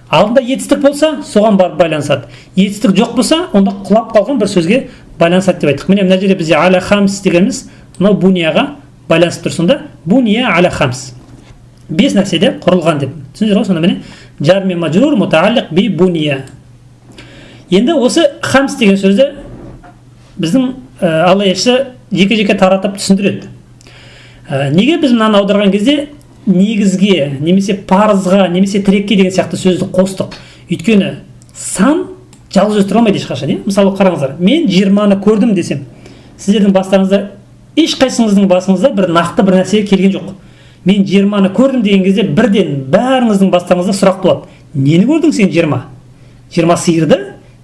Алдында етістік болса, соған барып байланысады. Етістік жоқ болса, онда құлап қалған бір сөзге байланысады деп айттық. Міне мына жерде бізде аля хамс дегеніміз мынау бунияға байланысып тұр. Сонда буния аля хамс. Бес нәрседе құрылған деп. Түсіндіңіздер ғой? Сонда міне жар мен мажрур мутааллиқ би буния. Енді осы хамс деген сөзді біздің Алла елшісі жеке-жеке таратып түсіндіреді. Неге біз мынаны аударған кезде негізге, немесе парызға, немесе тірекке деген сияқты сөзді қостық? Өйткені сан жалғыз өзі тұра алмайды ешқашан. Мысалы қараңыздар, мен 20-ны көрдім десем, сіздердің бастарыңызда, ешқайсыңыздың басыңызда бір нақты бір нәрсеге келген жоқ. Мен 20-ны көрдім деген кезде бірден бәріңіздің бастарыңызда сұрақ туады. Нені көрдің сен 20? 20 сиырды,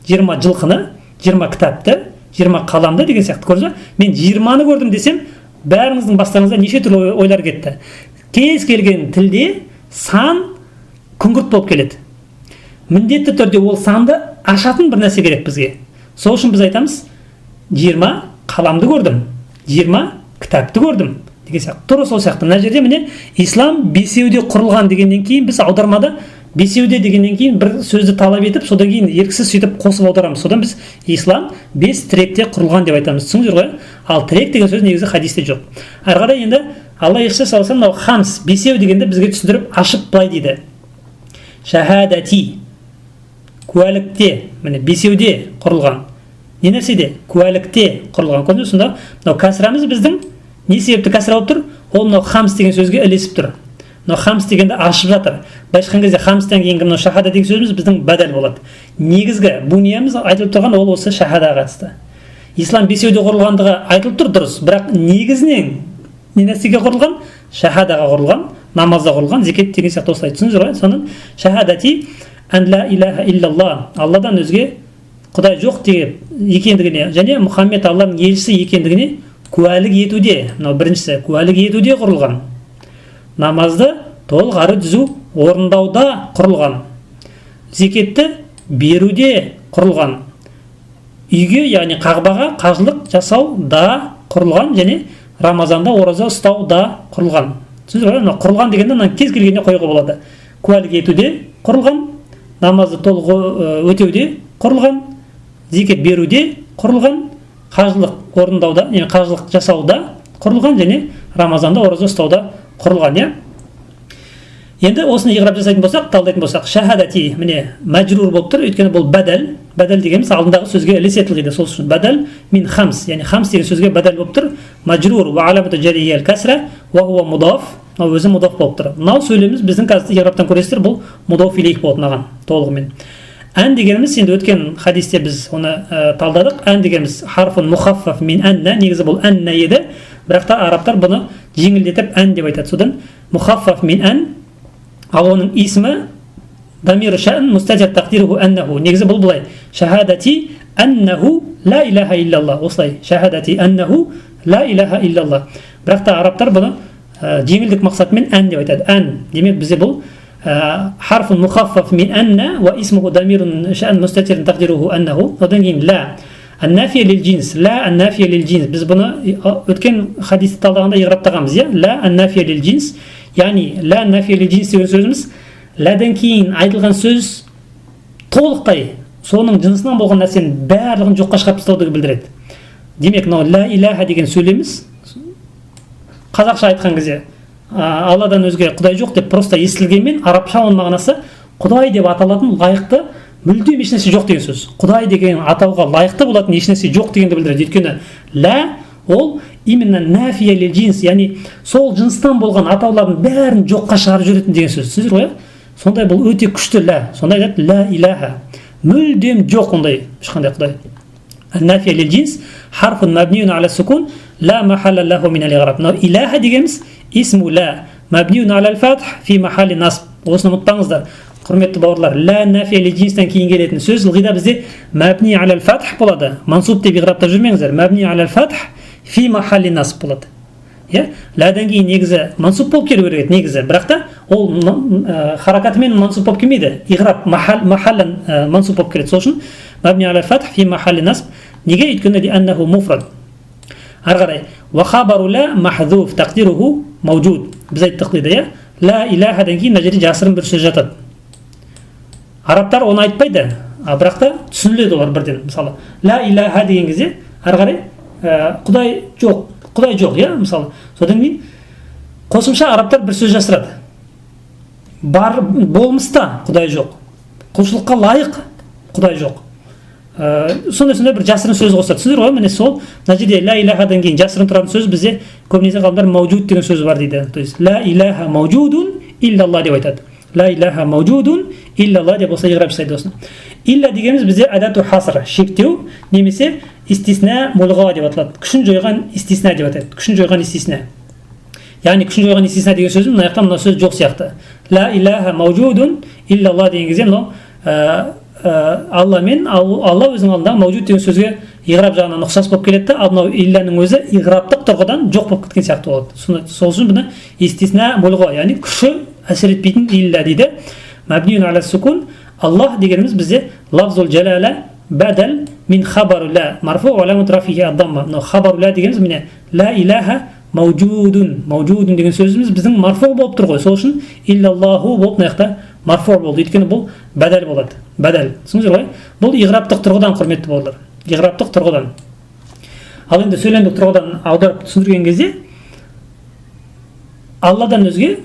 20 жылқыны, 20 кітапты, 20 қаламды деген сияқты көрдіңіз ба? Мен 20-ны көрдім десем, бәріңіздің бастарыңызда неше түрлі ойлар кетті. Кез келген тілде сан күңгірт болып келеді. Міндетті түрде ол санды ашатын бір нәрсе керек бізге. Сол үшін біз айтамыз, 20 қаламды көрдім, 20 кітапты көрдім деген сияқты. Тура сол сияқты. Мына жерде міне ислам бесеуде құрылған дегеннен кейін біз аудармада бесеуде дегеннен кейін бір сөзді талап етіп, содан кейін еріксіз сөйтіп қосып аударамыз. Содан біз ислам бес тіректе құрылған деп айтамыз. Түсіндіңіздер ғой? Ал тірек деген сөз негізі хадисте жоқ. Ары қарай енді Алла елшісі саллаллаху алейхи ва саллям хамс бесеу дегенде бізге түсіндіріп ашып былай дейді. Шахадати куәлікте, міне бесеуде құрылған. Не нәрседе? Куәлікте құрылған. Көрдіңіз сонда? Мынау кәсірамыз біздің не себепті кәсіра болып тұр? Ол мынау хамс деген сөзге ілесіп тұр. но хамс дегенде ашып жатыр. Былайша айтқан кезде хамстан кейінгі мынау шахада деген сөзіміз біздің бәдәл болады. Негізгі буниямыз айтылып тұрған ол осы шахадаға қатысты. Ислам бесеуде құрылғандығы айтылып тұр дұрыс, бірақ негізінен не нәрсеге құрылған? Шахадаға құрылған, намазда құрылған, зекет деген сияқты осылай түсіндіңіздер ғой? Соның шахадати ан ла илаха иллалла, Алладан өзге Құдай жоқ екендігіне және Мұхаммед Алланың елшісі екендігіне куәлік етуде, мынау біріншісі, куәлік етуде құрылған. Намазды толық ары түзу орындауда құрылған. Зекетті беруде құрылған. Үйге, яғни қағбаға қажылық жасауда құрылған және Рамазанда ораза ұстауда құрылған. Түсіндіңіздер ғой? Құрылған дегенде кез келгеніне қоюға болады. Куәлік етуде құрылған, намазды толық өтеуде құрылған, зекет беруде құрылған, қажылық орындауда, яғни қажылық жасауда құрылған және Рамазанда ораза ұстауда құрылған. Енді осыны иғраб жасайтын болсақ, талдайтын болсақ, шахадати міне мәжрур болып тұр, өйткені бұл бәдәл. Бәдәл дегеніміз алдындағы сөзге ілесетіледі. Сол үшін бәдәл мин хамс, яғни хамс деген сөзге бәдәл болып тұр. Мәжрур ва аламату жария аль-касра ва хуа мудаф, өзі мудаф болып тұр. Мынау сөйлеміміз біздің қазір иғрабтан көресіздер, бұл мудаф илейх болады мынаған толығымен. Ән дегеніміз, енді өткен хадисте біз оны талдадық. Ән дегеніміз харфун мухаффаф мин әнна, негізі бұл әнна еді, бірақ та арабтар бұны жеңілдетіп ән деп айтады. Содан мухаффаф мин ән, ал оның исмі дамир шән мустатир тақдируху әннаху. Негізі бұл бұлай: шахадати әннаху ла илаха иллалла. Осылай: шахадати әннаху ла илаха иллалла. Бірақ та арабтар бұны жеңілдік мақсатымен ән деп айтады. Ән демек бізде бұл харфун мухаффаф мин әнна ва исмуху дамирун шән мустатир тақдируху әннаху. Одан кейін ла аннафия лил джинс, ла аннафия лил джинс. Біз бұны өткен хадисті талдағанда иғраптағанбыз, ла аннафия лил джинс. Яғни ла аннафия лил джинс деген сөзіміз ладан кейін айтылған сөз толықтай соның жынысынан болған нәрсенің барлығын жоққа шығарып тастауды білдіреді. Демек, мынау ла илаха деген сөйлеміміз қазақша айтқан кезде Алладан өзге Құдай жоқ деп просто естілгенмен, арабша оның мағынасы Құдай деп аталатын лайықты мүлдем ешнәрсе жоқ деген сөз. Құдай деген атауға лайықты болатын ешнәрсе жоқ дегенді білдіреді. Өйткені ла ол именно нафия лил джинс, яғни сол жыныстан болған атаулардың бәрін жоққа шығарып жіберетін деген сөз. Түсіндіңіздер ғой? Сондай бұл өте күшті ла. Сондай айтады ла илаха. Мүлдем жоқ ондай ешқандай Құдай. Нафия лил джинс харфун мабниюн аля сукун ла махалла лаху мин ал-иғраб. Но илаха дегеніміз исму ла мабниюн аля аль-фатх фи махалли насб. Осыны ұмытпаңыздар. Құрметті бауырлар, ла нафия лил джинстан кейін келетін сөз ылғида бізде мабни аля аль-фатх болады. Мансуб деп иғрабтап жүрмеңіздер. Мабни аля аль-фатх фи махалли насб болады. Ладан кейін негізі мансуб болып келу керек негізі, бірақ та ол харакатымен мансуб болып келмейді. Иғраб махаллан мансуб болып келеді. Сол үшін мабни аля аль-фатх фи махалли насб. Неге? Өйткені де аннаху муфрад. Ары қарай ва хабару ла махзуф тақдируху мавжуд. Біз айттық дейді, ла илахадан кейін мына жерде жасырын бір сөз жатады. Арабтар оны айтпайды, бірақ та түсініледі олар бірден. Мысалы ла илаха деген кезде ары қарай Құдай жоқ, мысалы. Содан кейін қосымша арабтар бір сөз жасырады. Бар болмыста Құдай жоқ. Құлшылыққа лайық Құдай жоқ. Сондай бір жасырын сөз қосады. Түсіндіңіздер ғой? Міне сол мына жерде ла илахадан кейін жасырын тұратын сөз бізде көбінесе ғалымдар маужуд деген сөз бар дейді. То есть ла илаха маужудун иллалла деп айтады. Ла илаха маужудун иллалла деп осылай иғраб жасайды осыны. Илля дегеніміз бізде адату хаср, шектеу немесе истисна мулға деп аталады. Күшін жойған истисна деп атайды. Күшін жойған истисна. Яғни күшін жойған истисна деген сөзім мына жақтан мына сөз жоқ сияқты. Ла илаха маужудун иллалла деген кезде мынау Алла мен Алла өзінің алдындағы маужуд деген сөзге иғраб жағынан ұқсас болып келеді, ал мынау илланың өзі иғрабтық тұрғыдан жоқ болып кеткен сияқты болады. Сол үшін бұны истисна мулға, яғни күші әсер етпейтін илля дейді. Мабниюн аля сукун. Аллах дегеніміз бізде лафзул жалала бадал мин хабару ла марфу ва аламат рафиhi ad-дамма. Но хабару ла дегеніміз міне ла илаха маужудун. Маужудун деген сөзіміз біздің марфу болып тұр ғой. Сол үшін иллаллаху болып мына жақта марфу болды. Өйткені бұл бадал болады. Бадал. Түсіндіңіздер ғой? Бұл иғраптық тұрғыдан, құрметті бауырлар. Иғраптық тұрғыдан. Ал енді сөйлемдік тұрғыдан аударып түсіндірген кезде Алладан өзге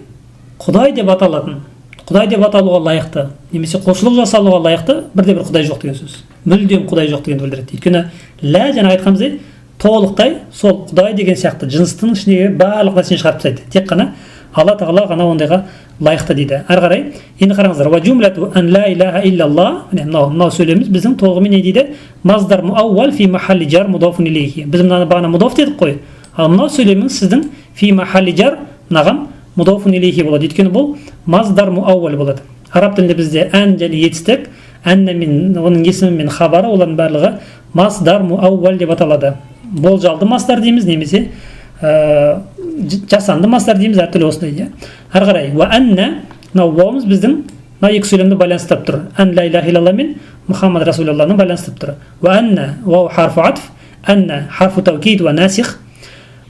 Құдай деп аталатын, Құдай деп аталуға лайықты, немесе құлшылық жасалуға лайықты бірде-бір Құдай жоқ деген сөз. Мүлдем Құдай жоқ дегенді білдіреді. Өйткені ла жаңа айтқанымыздай толықтай сол Құдай деген сияқты жыныстың ішіндегі барлық нәрсені шығарып тастайды. Тек қана Алла тағала ғана ондайға лайықты дейді. Ары қарай енді қараңыздар, ва жумлату ан ла илаха иллалла, мынау сөйлеміміз біздің толығымен не дейді? Маздар муаувал фи махалли жар мудафун илейхи. Біз мынаны бағана мудаф дедік қой. Ал мынау сөйлеміңіз сіздің фи махалли жар мынаған мудафун илейхи болады. Өйткені бұл маздар муаувал болады. Араб тілінде бізде ән және етістік, әнна мен оның есімі мен хабары, олардың барлығы маздар муаувал деп аталады. Болжалды маздар дейміз, немесе жасанды маздар дейміз, әртүрлі осындай. Ары қарай ва әнна, мынау вауымыз біздің мына екі сөйлемді байланыстырып тұр. Ан ла илаха илlallah мен Мұхаммад Расулаллахны байланыстырып тұр. Ва әнна вау харфу атф, әнна харфу таукид ва насих.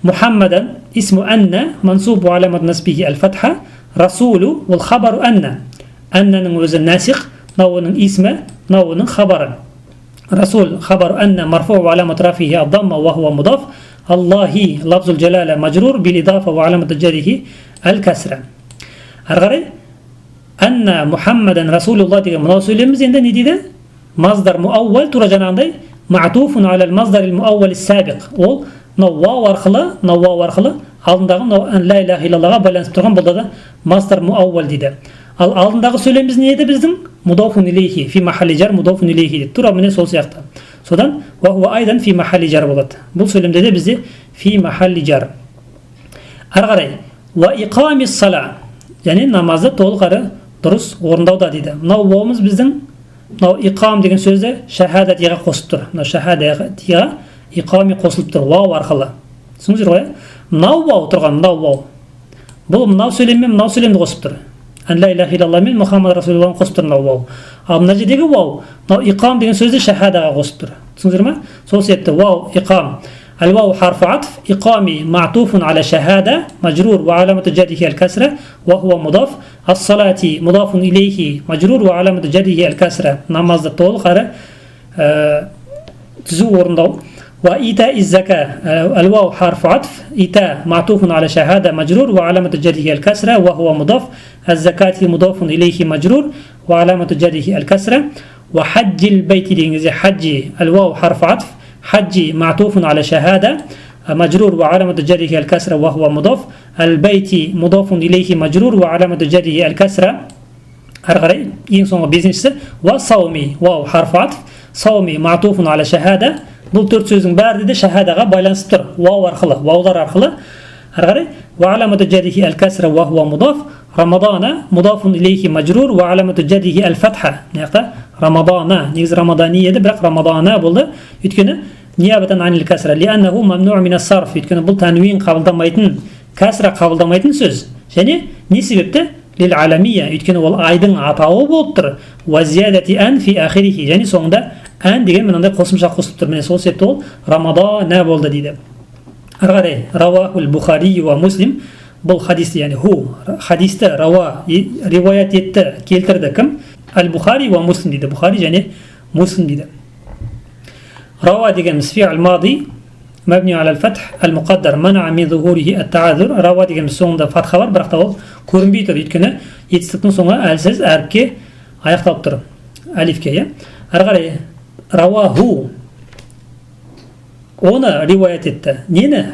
Мұхаммадан исму әнна мансубу аламат насбихи әл-фатха, расулу ол хабару әнна. Әннаның өзі насих, мынау оның исмі, мынау оның хабары. Расул хабару әнна марфу аламат рафихи ад-дамма ва хуа мудаф. Аллахи лафзул джалала мажрур бил идафа ва аламат джарихи әл-касра. Ары қарай әнна Мұхаммадан Расулуллах деген мынау сөйлеміміз енді не дейді? Маздар муаувал, тура жаңағындай маътуфун алал маздар муаувал сабиқ. Ол мынау вау арқылы алдындағы мынау ан ла илаха иллаллахға байланысып тұрған бұл да маздар муаувал дейді. Ал алдындағы сөйлеміміз не еді біздің? Мудафун илейхи фи махалли жар мудафун илейхи дейді. Тура міне сол сияқты. Содан ва хуа айдан фи махалли жар болады. Бұл сөйлемде де бізде фи махалли жар. Ары қарай ва иқамис сала, яғни намазды толық әрі дұрыс орындауда дейді. Мынау вауымыз біздің мынау иқам деген сөзді шахадатиға қосып тұр. Мынау шахадатиға иқами қосылып тұр вау арқылы. Түсіндіңіздер ғой? Мынау вау тұрған, мынау вау. Бұл мынау сөйлеммен мынау сөйлемді қосып тұр. Ан ла илаха илlallah мен Мұхаммад Расулуллахны қосып тұр мынау вау. Ал мына жердегі вау, мынау иқам деген сөзді шахадаға қосып тұр. Түсіндіңіздер ме? Сол себепті вау иқам. الواو حرف عطف إقامي معطوف على شهادة مجرور وعلامة جره الكسرة وهو مضاف. الصلاة مضاف إليه مجرور وعلامة جره الكسرة. نماز طول قرأ تزور وإيتاء الزكاة الواو حرف عطف إيتاء معطوف على شهادة مجرور وعلامة جره الكسرة وهو مضاف. الزكاة مضاف إليه مجرور وعلامة جره الكسرة. وحج البيت حج الواو حرف عطف حج معطوف على شهادة مجرور وعلامة جره الكسرة وهو مضاف. البيت مضاف إليه مجرور وعلامة جره الكسرة. أرغري ينصون بيزنس. وصومي واو حرف عطف صومي معطوف على شهادة. бұл төрт сөздің бәрі де шахадаға байланысып тұр. Вау арқылы, ваулар арқылы. Әрі وعلامة جره الكسرة وهو مضاف. رمضان مضاف إليه مجرور وعلامة جره الفتحة. رمضان негізі рамадани еді, бірақ рамадана болды. Өйткені ниябатан анил касра لأنه ممنوع من الصرف. Өйткені бұл танвин қабылдамайтын, касра қабылдамайтын сөз. Және не себепті? للعالمية. Өйткені ол айдың атауы болып тұр. وزيادة أن في آخره. Және соңында ән деген мынандай қосымша қосылып тұр. Міне сол себепті ол рамадана болды дейді. Ары қарай рауахул Бухари ва Муслим. Бұл хадисті, яғни хадисті риwayat етті, келтірді кім? Аль-Бухари ва Муслим дейді. Бухари және Муслим дейді. Рауа дегеніміз фи'л мади мабни аля аль-фатх аль-муқаддар ман'a мин зухурихи ат-та'аззур. Рауа дегеніміз соңында фатха бар, бірақ та ол көрінбей тұр. Өйткені етістіктің соңы әлсіз әріпке аяқталып тұр. Алифке. Ары қарай рауаху оны риwayat етті. Нені?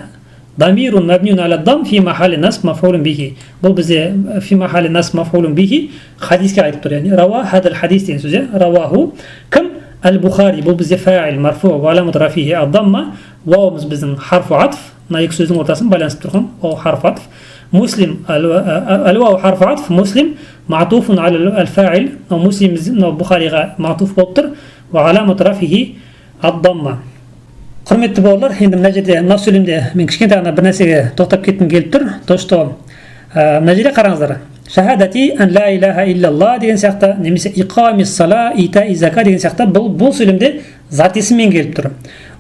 Дамирун мабниун аля дам фи махали насб маф'улун бихи. Бұл бізде фи махали насб маф'улун бихи хадиске айтып тұр. Яғни рауа хадал хадис деген сөз. Рауаху кім? Аль-Бухари. Бұл бізде фа'ил марфу ва аламат рафихи ад-дамма. Вауымыз біздің харфу атф. Мына екі сөздің ортасын байланысып тұрған вау харфу атф. Муслим аль-вау харфу атф. Муслим ма'туфун аля аль-фа'ил. Муслим Бухариға ма'туф болып тұр. Ва аламат рафихи ад-дамма. Құрметті бауырлар, енді мына жерде мына сөйлемде мен кішкентай ғана бір нәрсеге тоқтап кеткім келіп тұр. То что мына жерде қараңыздар. Шахадати ан ла илаха иллаллах деген сияқты, немесе иқамис сала, ита зака деген сияқты бұл сөйлемде зат есіммен келіп тұр.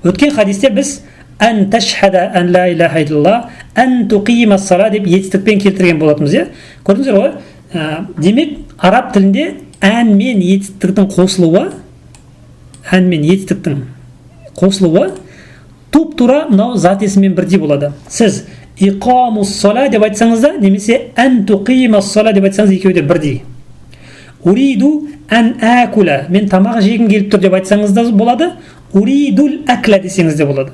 Өткен хадисте біз ан ташхада ан ла илаха иллаллах, ан туқимас сала деп етістікпен келтірген болатынбыз. Көрдіңіздер ғой? Демек, араб тілінде ән мен етістіктің қосылуы туп-тура мынау зат есіммен бірдей болады. Сіз иқамус сала деп айтсаңыз да, немесе ан туқимас сала деп айтсаңыз екеуі де бірдей. Уриду ан акула, мен тамақ жегім келіп тұр деп айтсаңыз да болады. Уридул акла десеңіз де болады.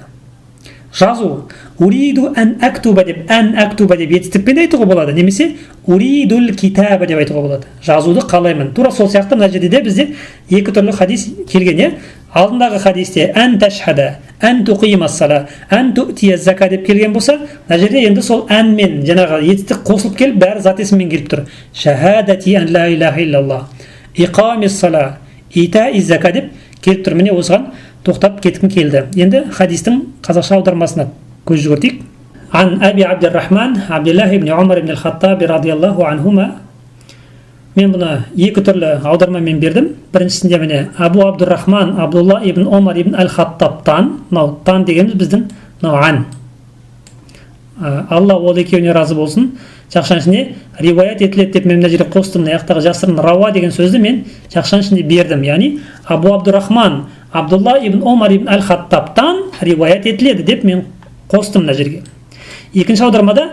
жазу. Уриду ан актуба деп, ан актуба деп етістікпен айтуға болады, немесе уридул китаба деп айтуға болады. Жазуды қалаймын. Тура сол сияқты мына жерде бізде екі түрлі хадис келген. Алдындағы хадисте ан ташхада, ан туқимас-сала, ан ту'тия зака деп келген болса, мына жерде енді сол ан мен жаңағы етістік қосылып келіп, бәрі зат есіммен келіп тұр. Шахадати ан ла илаха иллаллах, иқамис-сала, ита-из-зака деп келіп тұр. Міне осыған тоқтап кеткім келді. Енді хадистің қазақша аудармасына көз жүгіртейік. Ан Аби Абдуррахман Абдуллах ибн Умар ибн ал-Хаттаби радиаллаху анхума. Мен бұны екі түрлі аудармамен бердім. Біріншісінде міне Абу Абдуррахман Абдулла ибн Умар ибн ал-Хаттабтан, мынау тан дегеніміз біздің мынау ан. Алла ол екеуіне разы болсын. Жақшаның ішінде риуаят етіледі деп мен мына жерде қостым. Мына жақтағы жасырын рауа деген сөзді мен жақшаның ішінде бердім. Яғни Абу Абдуррахман Абдулла ибн Умар ибн ал-Хаттабтан риуаят етіледі деп мен қостым мына жерге. Екінші аудармада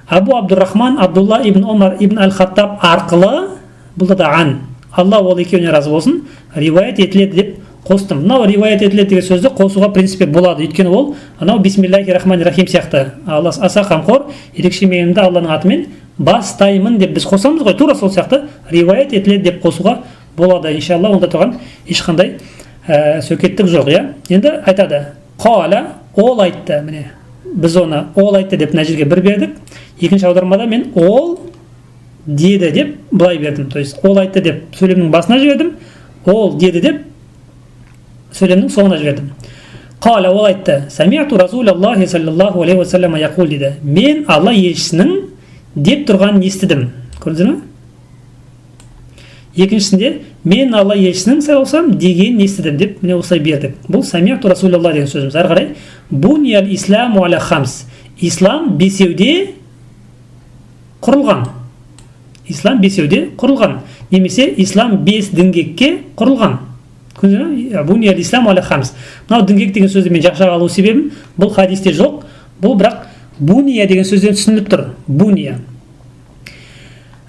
Абу Абдуррахман Абдулла ибн Умар ибн ал-Хаттаб арқылы, бұл да ан, Алла ол екеуіне разы болсын, риуаят етіледі деп қостым. Мынау риуаят етіледі деген сөзді қосуға принципе болады. Өйткені ол анау бисмиллахи рахмани рахим сияқты. Алла аса қамқор, ерекше мейірімді Алланың атымен бастаймын деп біз қосамыз ғой. Тура сол сияқты риуаят етіледі деп қосуға болады. Иншалла, онда тұрған ешқандай сөкеттік жоқ. Енді айтады. Қала, ол айтты. Міне біз оны ол айтты деп мына жерге бір бердік. Екінші аудармада мен ол деді деп былай бердім. То есть ол айтты деп сөйлемнің басына жібердім, ол деді деп сөйлемнің соңына жібердім. Қала, ол айтты. Самиату Расулаллахи саллаллаху алейхи уассалама яқул дейді. Мен Алла елшісінің деп тұрғанын естідім. Көрдіңіз ме? Екіншісінде мен Алла елшісінің салсам дегенін естідім деп міне осылай бердік. Бұл самиату Расулаллах деген сөзіміз. Ары қарай Буниял исламу аля хамс. Ислам бесеуде құрылған. Ислам бесеуде құрылған. Немесе ислам бес діңгекке құрылған. Буниял исламу аля хамс. Мынау діңгек деген сөзді мен жақшаға алу себебім бұл хадисте жоқ. Бұл бірақ буния деген сөзден түсініліп тұр. Буния.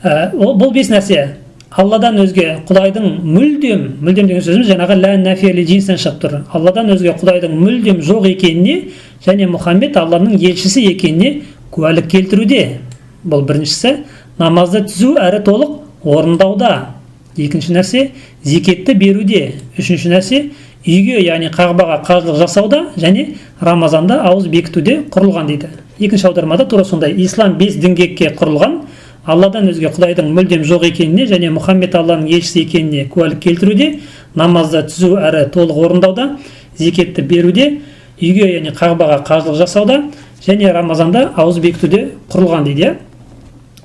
Бұл бес нәрсе. Алладан өзге Құдайдың мүлдем деген сөзіміз жаңағы ла нафиали джинстен шығып тұр. Алладан өзге Құдайдың мүлдем жоқ екеніне және Мұхаммед Алланың елшісі екеніне куәлік келтіруде. Бұл біріншісі. Намазды түзу әрі толық орындауда. Екінші нәрсе зекетті беруде. Үшінші нәрсе үйге, яғни қағбаға қажылық жасауда және Рамазанда ауыз бекітуде құрылған дейді. Екінші аудармада тура сондай. Ислам бес діңгекке құрылған. Алладан өзге Құдайдың мүлдем жоқ екеніне және Мұхаммед Алланың елшісі екеніне куәлік келтіруде, намазды түзу әрі толық орындауда, зекетті беруде, үйге, яғни қағбаға қажылық жасауда және Рамазанда ауыз бекітуде құрылған дейді.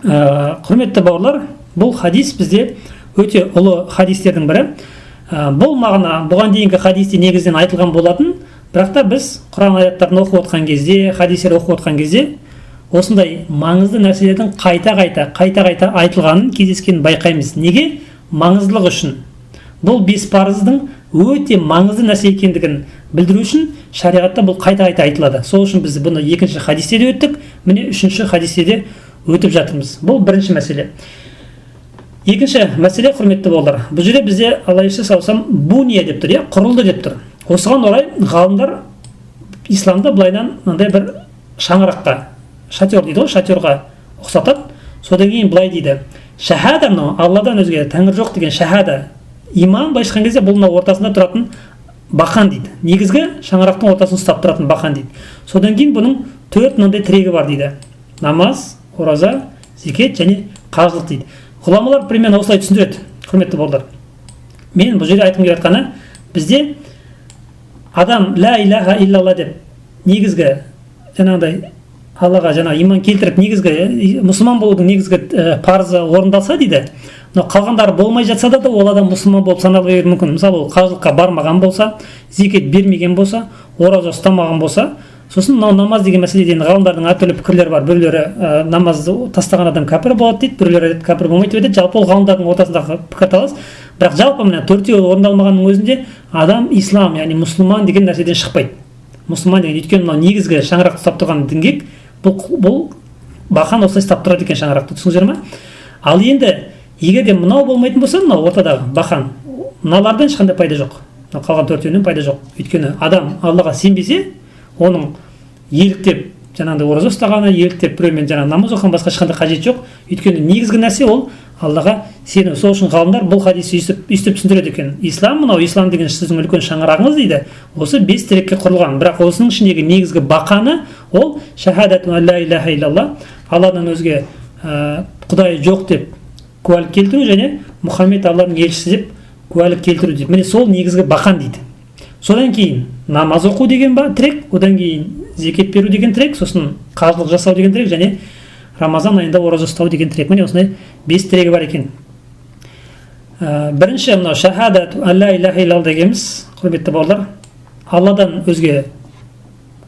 Құрметті бауырлар, бұл хадис бізде өте ұлы хадистердің бірі. Бұл мағына бұған дейінгі хадисте негізден айтылған болатын, бірақ та біз Құран аяттарын оқып отқан кезде, хадистер оқып отқан кезде осындай маңызды нәрселердің қайта айтылғанын кездескенін байқаймыз. Неге? Маңыздылығы үшін. Бұл бес парыздың өте маңызды нәрсе екендігін білдіру үшін шариғатта бұл қайта айтылады. Сол үшін біз бұны екінші хадисте де өттік, міне үшінші хадисте де өтіп жатырмыз. Бұл бірінші мәселе. Екінші мәселе, құрметті бауырлар, бұл жерде бізде Алла салсам буния деп тұр, құрылды деп тұр. Осыған орай ғалымдар исламда былайдан мынандай бір шаңыраққа, шатер дейді ғой, шатерға ұқсатады. Содан кейін былай дейді. Шахада, мынау Алладан өзге тәңір жоқ деген шахада. Иман былай шыққан кезде бұл мынау ортасында тұратын бақан дейді. Негізгі шаңырақтың ортасын ұстап тұратын бақан дейді. Содан кейін бұның төрт мынандай тірегі бар дейді. Намаз, ораза, зекет және қажылық дейді. Ғұламалар примерно осылай түсіндіреді, құрметті бауырлар. Мен бұл жерде айтқым келіп жатқаны, бізде адам ла илаха иллалла деп негізгі жаңағыдай Аллаға иман келтіріп негізгі мұсылман болудың негізгі парызы орындалса дейді. Но қалғандары болмай жатса да ол адам мұсылман болып саналып беруі мүмкін. Мысалы, ол қажылыққа бармаған болса, зекет бермеген болса, ораза ұстамаған болса, сосын мынау намаз деген мәселеден ғалымдардың әртүрлі пікірлері бар. Біреулері намазды тастаған адам кәпір болады дейді, біреулері кәпір болмайды дейді. Жалпы ол ғалымдардың ортасындағы пікірталас. Бірақ жалпы мына төртеуі орындалмағанның өзінде адам ислам, яғни мұсылман деген нәрседен шықпайды. Мұсылман деген, өйткені мынау негізгі шаңырақты ұстап тұрған діңгек, бұл бақан осылай ұстап тұрады екен шаңырақты, түсіңіздер ме? Ал енді егер де мынау болмайтын болса, мынау ортадағы бақан, мыналардан ешқандай пайда жоқ. Қалған төртеуінен пайда жоқ. Өйткені адам Аллаға сенбесе, оның еліктеп жаңағыдай ораза ұстағаны, еліктеп біреумен жаңағы намаз оқыған, басқа ешқандай қажет жоқ. Өйткені негізгі нәрсе ол Аллаға сену. Сол үшін ғалымдар бұл хадисті өйстіп түсіндіреді екен. Ислам, мынау ислам деген сіздің үлкен шаңырағыңыз дейді. Осы 5 тірекке құрылған. Бірақ осының ішіндегі негізгі бақаны ол шахадату ла илаха иллаллах, Алладан өзге құдай жоқ деп куәлік келтіру және Мұхаммед Алланың елшісі деп куәлік келтіру дейді. Міне сол негізгі бақан дейді. Содан кейін намаз оқу деген тірек, одан кейін зекет беру деген тірек, сосын қажылық жасау деген тірек және Рамазан айында ораза ұстау деген тірек. Міне осындай 5 тірегі бар екен. Бірінші мынау шахадату ла илаха иллаллах дегеніміз, құрметті бауырлар, Алладан өзге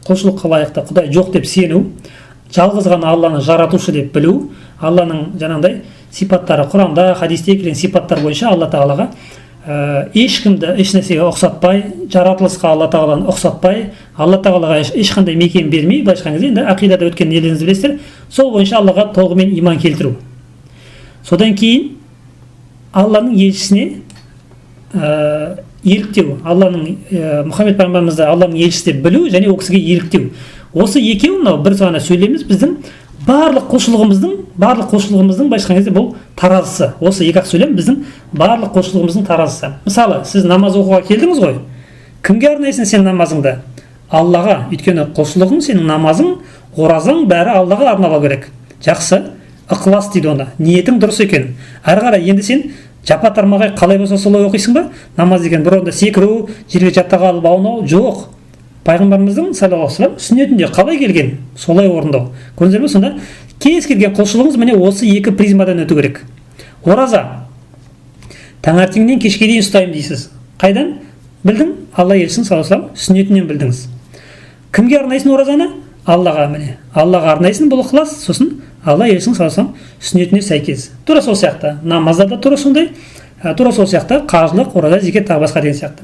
құлшылыққа лайықты құдай жоқ деп сену, жалғыз ғана Алланы жаратушы деп білу, Алланың жаңағыдай сипаттары Құранда, хадисте келген сипаттар бойынша Алла тағалаға ешкімді еш нәрсеге ұқсатпай, жаратылысқа Алла тағаланы ұқсатпай, Алла тағалаға ешқандай мекен бермей, былайша айтқан кезде енді ақидада өткен еліңізді білесіздер, сол бойынша Аллаға толығымен иман келтіру. Содан кейін Алланың елшісіне еліктеу, Мұхаммед пайғамбарымызды Алланың елшісі деп білу және ол кісіге еліктеу. Осы екеуі мынау бір ғана сөйлеміміз біздің барлық құлшылығымыздың былайша айтқан кезде бұл таразысы. Осы екі-ақ сөйлем біздің барлық құлшылығымыздың таразысы. Мысалы, сіз намаз оқуға келдіңіз ғой. Кімге арнайсың сен намазыңды? Аллаға. Өйткені құлшылығың, сенің намазың, оразаң бәрі Аллаға арналу керек. Жақсы, ықылас дейді оны. Ниетің дұрыс екен. Әрі қарай енді сен жапа тармағай қалай болса солай оқисың ба? Намаз деген бір орында секіру, жерге жата қалып аунау жоқ. Пайғамбарымыздың саллаллаху алейхи вассалам сүннетінде қалай келген, солай орындау. Көрдіңіздер ме? Сонда кез келген құлшылығыңыз міне осы екі призмадан өту керек. Ораза. Таңертеңнен кешке дейін ұстаймын дейсіз. Қайдан білдің? Алла елшісінің саллаллаху алейхи вассалам сүннетінен білдіңіз. Кімге арнайсың оразаны? Аллаға міне. Аллаға арнайсың бұл ықылас, сосын Алла елшісінің саллаллаху алейхи вассалам сүннетіне сәйкес. Тура сол сияқты. Намазда да тура сондай. Тура сол сияқты қажылық, ораза, зекет тағы басқа деген сияқты.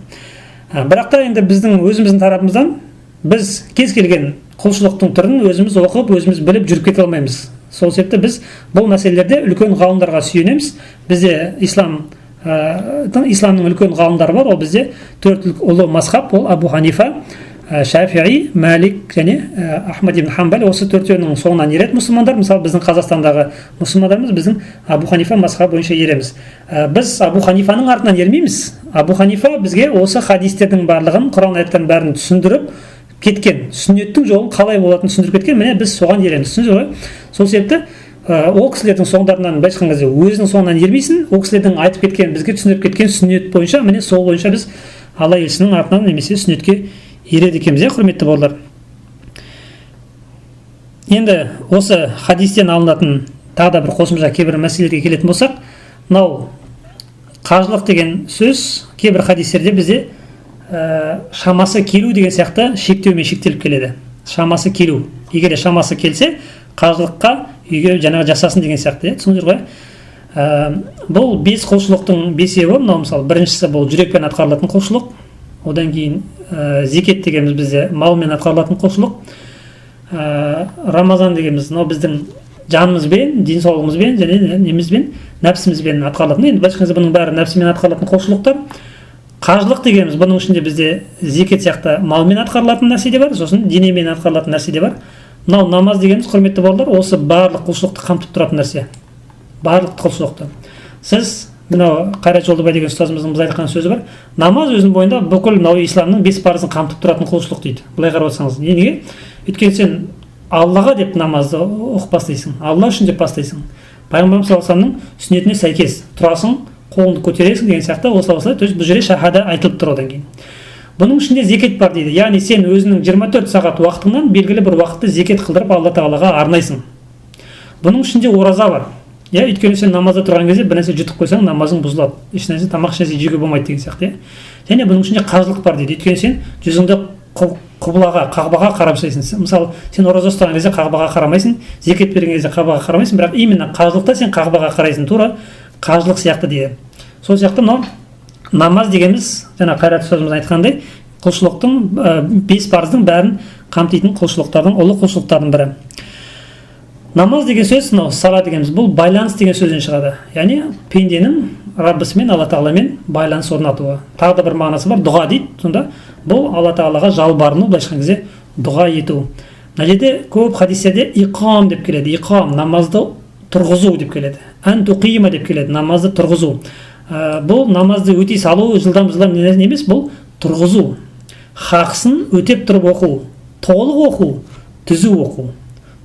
Бірақ та енді біздің өзіміздің тарапымыздан біз кез келген құлшылықтың түрін өзіміз оқып, өзіміз біліп жүріп кете алмаймыз. Сол себепті біз бұл мәселелерде үлкен ғалымдарға сүйенеміз. Бізде исламның үлкен ғалымдары бар. Ол бізде 4 ұлы мазхаб, ол Абу Ханифа, Шафиғи, Малик және Ахмад ибн Хамбал. Осы 4-інің соңынан ереді мұсылмандар. Мысалы, біздің Қазақстандағы мұсылмандарымыз біздің Абу Ханифа мазхабы бойынша ереміз. Біз Абу Ханифаның артынан ермейміз. Абу Ханифа бізге осы хадистердің барлығын, Құран аяттардың бәрін түсіндіріп кеткен, сүннеттің жолын қалай болатынын түсіндіріп кеткен. Міне біз соған ереміз. Түсіндіңіз ғой? Сол себепті ол кісілердің соңдарынан былайша айтқан кезде өзінің соңынан ермейсің. Ол кісілердің айтып кеткен, бізге түсіндіріп кеткен сүннет бойынша, міне сол бойынша біз Алла елшісінің артынан немесе сүннетке ереді екенбіз, құрметті бауырлар. Енді осы хадистен алынатын тағы да бір қосымша кейбір мәселелерге келетін болсақ, мынау қажылық деген сөз кейбір хадистерде бізде шамасы келу деген сияқты шектеумен шектеліп келеді. Шамасы келу. Егер шамасы келсе, қажылыққа үйге жаңағы жасасын деген сияқты. Түсіндіңіздер ғой? Бұл 5 құлшылықтың 5-еуі, мынау мысалы біріншісі бұл жүрекпен атқарылатын құлшылық. Одан кейін зекет дегеніміз бізде малмен атқарылатын құлшылық. Рамазан дегеніміз мынау біздің жанымызбен, денсаулығымызбен және немізбен, нәпсімізбен атқарылатын. Енді былайша айтқанда бұның бәрі нәпсімен атқарылатын құлшылықтар. Қажылық дегеніміз бұның ішінде бізде зекет сияқты малмен атқарылатын нәрсе де бар, сосын денемен атқарылатын нәрсе де бар. Мынау намаз дегеніміз, құрметті бауырлар, осы барлық құлшылықты қамтып тұратын нәрсе. Барлық құлшылықты. Сіз мынау Қайрат Жолдыбай деген ұстазымыздың біз айтқан сөзі бар. Намаз өзінің бойында бүкіл мынау исламның 5 парызын қамтып тұратын құлшылық дейді. Былай қарап отырсаңыз, неге? Өйткені сен Аллаға деп намазды оқып бастайсың. Алла үшін деп бастайсың. Пайғамбарымыз саллаллаху алейхи вассаламның сүннетіне сәйкес тұрасың, қолыңды көтересің деген сияқты. Осылай, то есть бұл жерде шахада айтылып тұр одан кейін. Бұның ішінде зекет бар дейді. Яғни сен өзінің 24 сағат уақытыңнан белгілі бір уақытты зекет қылдырып Алла тағалаға арнайсың. Бұның ішінде ораза бар. Өйткені сен намазда тұрған кезде бір нәрсе жұтып қойсаң, намазың бұзылады. Еш нәрсе тамақ ішсе жеуге болмайды деген сияқты. Және бұның ішінде қажылық бар дейді. Өйткені сен жүзіңді қыблаға, қағбаға қарап жасайсың. Мысалы, сен ораза ұстаған кезде қағбаға қарамайсың, зекет берген кезде қағбаға қарамайсың, бірақ именно қажылықта сен қағбаға қарайсың, тура қажылық сияқты дейді. Сол сияқты мынау намаз дегеніміз, жаңа Қайрат ұстазымыз айтқандай, құлшылықтың 5 парыздың бәрін қамтитын құлшылықтардың, ұлы құлшылықтардың бірі. Намаз деген сөз, мынау сала дегеніміз, бұл байланыс деген сөзден шығады. Яғни пенденің Раббысымен, Алла тағаламен байланыс орнатуы. Тағы да бір мағынасы бар, дұға дейді. Сонда бұл Алла тағалаға жалбарыну, былайша айтқан кезде дұға ету. Мына жерде көп хадистерде иқам деп келеді. Иқам намазды тұрғызу деп келеді. Ан туқима деп келеді, намазды тұрғызу. Бұл намазды өтей салу жылдам не емес, бұл тұрғызу. Хақсын өтеп тұрып оқу, толық оқу, түзу оқу.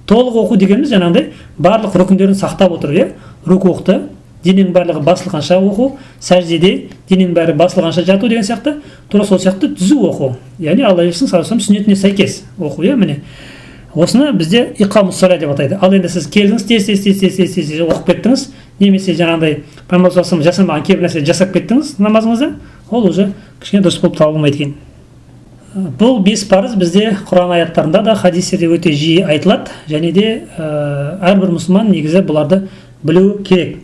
Толық оқу дегеніміз жаңағыдай барлық рүкіндерін сақтап отыру, рүкуқта дененің барлығы басылғанша оқу, сәждеде дененің бәрі басылғанша жату деген сияқты, тура сол сияқты түзу оқу. Яғни Алла Расулының сүннетіне сәйкес оқу, міне. Осыны бізде иқамус сала деп атайды. Ал енді сіз келдіңіз, тез оқып кеттіңіз, немесе жаңағыдай Пайғамбар саллаллаху алейхи жасамаған кейбір нәрсе жасап кеттіңіз намазыңызда, ол уже кішкене дұрыс болып табылмайды екен. Бұл 5 парыз бізде Құран аяттарында да, хадистерде өте жиі айтылады, және де әрбір мұсылман негізі бұларды білу керек.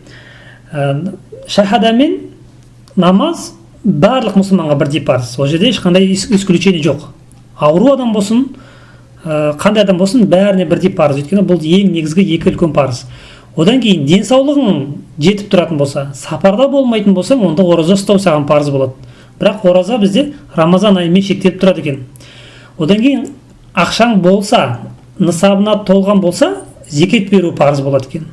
Шахада мен намаз барлық мұсылманға бірдей парыз. Ол жерде ешқандай исключение жоқ. Ауру адам болсын, қандай адам болсын, бәріне бірдей парыз. Өйткені бұл ең негізгі екі үлкен парыз. Одан кейін денсаулығың жетіп тұратын болса, сапарда болмайтын болсаң, онда ораза ұстау саған парыз болады. Бірақ ораза бізде Рамазан айымен шектеліп тұрады екен. Одан кейін ақшаң болса, нысабына толған болса, зекет беру парыз болады екен.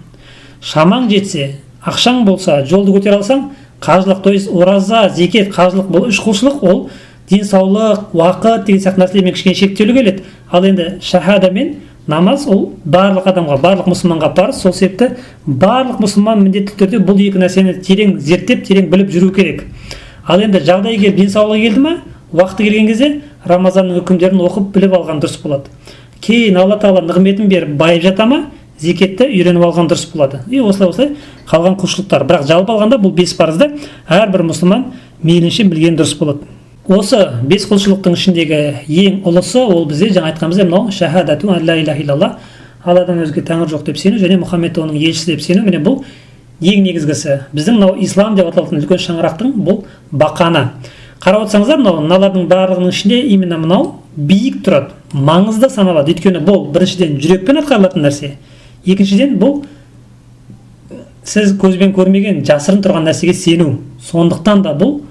Шамаң жетсе, ақшаң болса, жолды көтере алсаң, қажылық, то есть ораза, зекет, қажылық, бұл үш құлшылық, ол денсаулық, уақыт деген сияқты нәрселермен кішкене шектеулі келеді. Ал енді шахада мен намаз ол барлық адамға, барлық мұсылманға парыз. Сол себепті барлық мұсылман міндетті түрде бұл екі нәрсені терең зерттеп, терең біліп жүру керек. Ал енді жағдай келіп, денсаулығы келді ме, уақыты келген кезде Рамазанның үкімдерін оқып біліп алған дұрыс болады. Кейін Алла Тағала нығметін беріп байып жата ма, зекетті үйреніп алған дұрыс болады. Осылай қалған құлшылықтар. Бірақ жалпы алғанда бұл 5 парызды әрбір мұсылман мейлінше білген дұрыс болады. Осы 5 құлшылықтың ішіндегі ең ұлысы ол бізде жаңа айтқанымыздай мынау шахадату ан ла иляха иллаллах, Алладан өзге тәңір жоқ деп сену және Мұхаммед оның елшісі деп сену. Міне бұл ең негізгісі. Біздің мынау ислам деп аталатын үлкен шаңырақтың бұл бақаны. Қарап отырсаңыздар, мыналардың барлығының ішінде именно мынау биік тұрады, маңызды саналады. Өйткені бұл біріншіден жүрекпен атқарылатын нәрсе. Екіншіден бұл сіз көзбен көрмеген жасырын тұрған нәрсеге сену. Сондықтан да бұл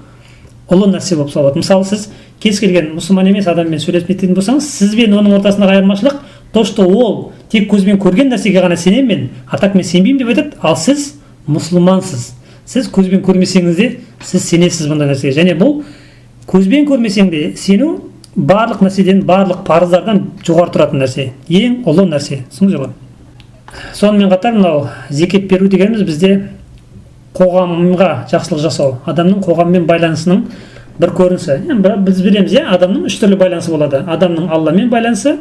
ұлы нәрсе болып салады. Мысалы, сіз кез келген мұсылман емес адаммен сөйлеспейтін болсаңыз, сіз бен оның ортасындағы айырмашылық то, что ол тек көзбен көрген нәрсеге ғана сенемін мен, а так мен сенбеймін деп айтады. Ал сіз мұсылмансыз. Сіз көзбен көрмесеңіз де сіз сенесіз бұндай нәрсеге. Және бұл көзбен көрмесең де сену барлық нәрседен, барлық парыздардан жоғары тұратын нәрсе, ең ұлы нәрсе. Түсіндіңіздер ғой? Сонымен қатар мынау зекет беру дегеніміз бізде қоғамға жақсылық жасау, адамның қоғаммен байланысының бір көрінісі. Біз білеміз, адамның 3 түрлі байланысы болады. Адамның Алламен байланысы,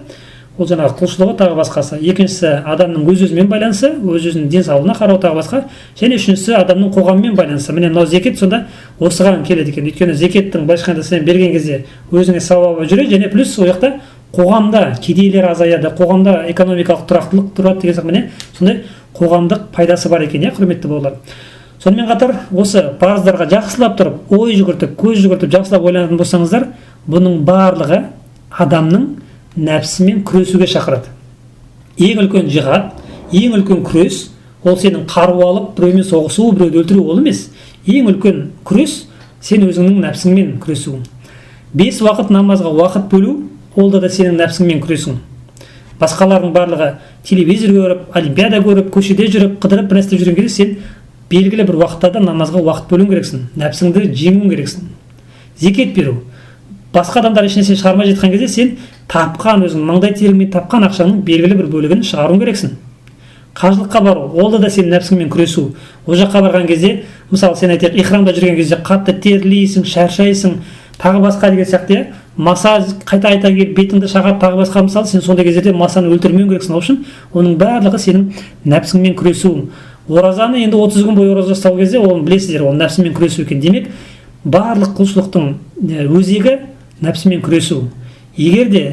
ол жаңағы құлшылығы тағы басқасы. Екіншісі адамның өз-өзімен байланысы, өз-өзінің денсаулығына қарау тағы басқа. Және үшіншісі адамның қоғаммен байланысы. Міне мынау зекет сонда осыған келеді екен. Өйткені зекеттің былайша айтқанда сен берген кезде өзіңе сауабы жүреді, және плюс ол жақта қоғамда кедейлер азаяды, қоғамда экономикалық тұрақтылық тұрады деген сияқты. Міне сондай қоғамдық пайдасы бар екен, құрметті бауырлар. Сонымен қатар осы парыздарға жақсылап тұрып, ой жүгіртіп, көз жүгіртіп, жақсылап ойланатын болсаңыздар, бұның барлығы адамның нәпсімен күресуге шақырады. Ең үлкен жихад, ең үлкен күрес, ол сенің қару алып, біреумен соғысу, біреуді өлтіру ол емес. Ең үлкен күрес сен өзіңнің нәпсіңмен күресуің. 5 уақыт намазға уақыт бөлу, ол да сенің нәпсіңмен күресуің. Басқалардың барлығы телевизор көріп, олимпиада көріп, көшеде жүріп, қыдырып бір нәрсе жүрген кезде сен белгілі бір уақыттарда намазға уақыт бөлуің керексің, нәпсіңді жеңуің керексің. Зекет беру. Басқа адамдар ешнәрсе шығармай жатқан кезде сен тапқан өзің маңдай теріңмен тапқан ақшаның белгілі бір бөлігін шығаруың керексің. Қажылыққа бару, ол да сен нәпсіңмен күресу. Ол жаққа барған кезде, мысалы сен айтайық, ихрамда жүрген кезде қатты терлейсің, шаршайсың, тағы басқа деген сияқты, массаж қайта келіп бетіңді шағап тағы басқа, мысалы сен сондай кездерде массаны өлтірмеуің керексің. Ол үшін оның барлығы сенің нәпсіңмен күресуің. Оразаны енді 30 күн бойы ораза ұстау кезде, оны білесіздер, ол нәпсімен күресу екен. Демек, барлық құлшылықтың өзегі нәпсімен күресу. Егер де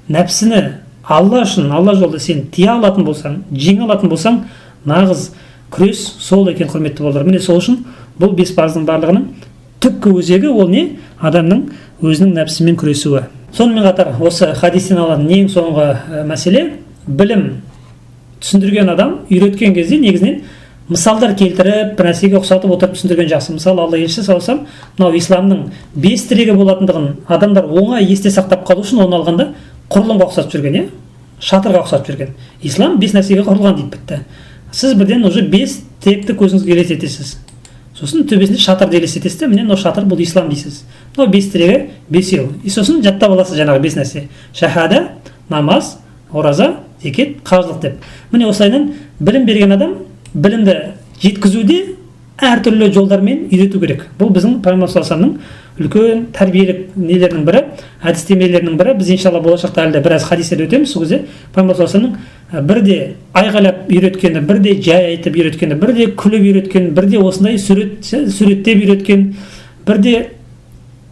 нәпсіні Алла үшін, Алла жолда сен тия алатын болсаң, жеңе алатын болсаң, нағыз күрес сол екен, құрметті бауырлар. Міне сол үшін бұл 5 парыздың барлығының түпкі өзегі ол не? Адамның өзінің нәпсімен күресуі. Сонымен қатар осы хадистен алатын ең соңғы мәселе, білім түсіндірген адам үйреткен кезде негізінен мысалдар келтіріп, бір нәрсеге ұқсатып отырып түсіндірген жақсы. Мысалы, Алла елшісі салсам, мынау исламның 5 тірегі болатындығын адамдар оңай есте сақтап қалу үшін оны алғанда құрылымға ұқсатып жүрген, шатырға ұқсатып жіберген. Ислам 5 нәрсеге құрылған дейді бітті. Сіз бірден уже 5 текті көзіңізге елестетесіз. Сосын төбесінде шатырды елестетесіз де, міне мынау шатыр, бұл ислам дейсіз. Мынау 5 тірегі 5-еу. Сосын жаттап аласыз жаңағы 5 нәрсе. Шахада, намаз, ораза, зекет, қажылық деп. Міне осылайынан білім берген адам білімді жеткізуде әртүрлі жолдармен үйрету керек. Бұл біздің Пайғамбар саллаллаху алейхи вассаламның үлкен тәрбиелік нелерінің бірі, әдістемелерінің бірі. Біз иншалла болашақта әлде біраз хадистер өтеміз. Сол кезде Пайғамбар саллаллаху алейхи вассаламның бірде айғайлап үйреткені, бірде жай айтып үйреткені, бірде күліп үйреткені, бірде осындай суреттеп үйреткен, бірде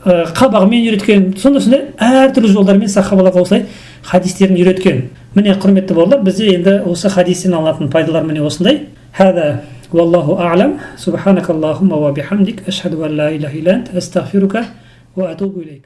қабағымен үйреткен, сондай әртүрлі жолдармен сахабаларға осылай хадистерін үйреткен. Міне құрметті бауырлар, бізде енді осы хадистен алынатын пайдалар міне осындай. Хада والله أعلم سبحانك اللهم وبحمدك أشهد أن لا إله إلا أنت أستغفرك وأتوب إليك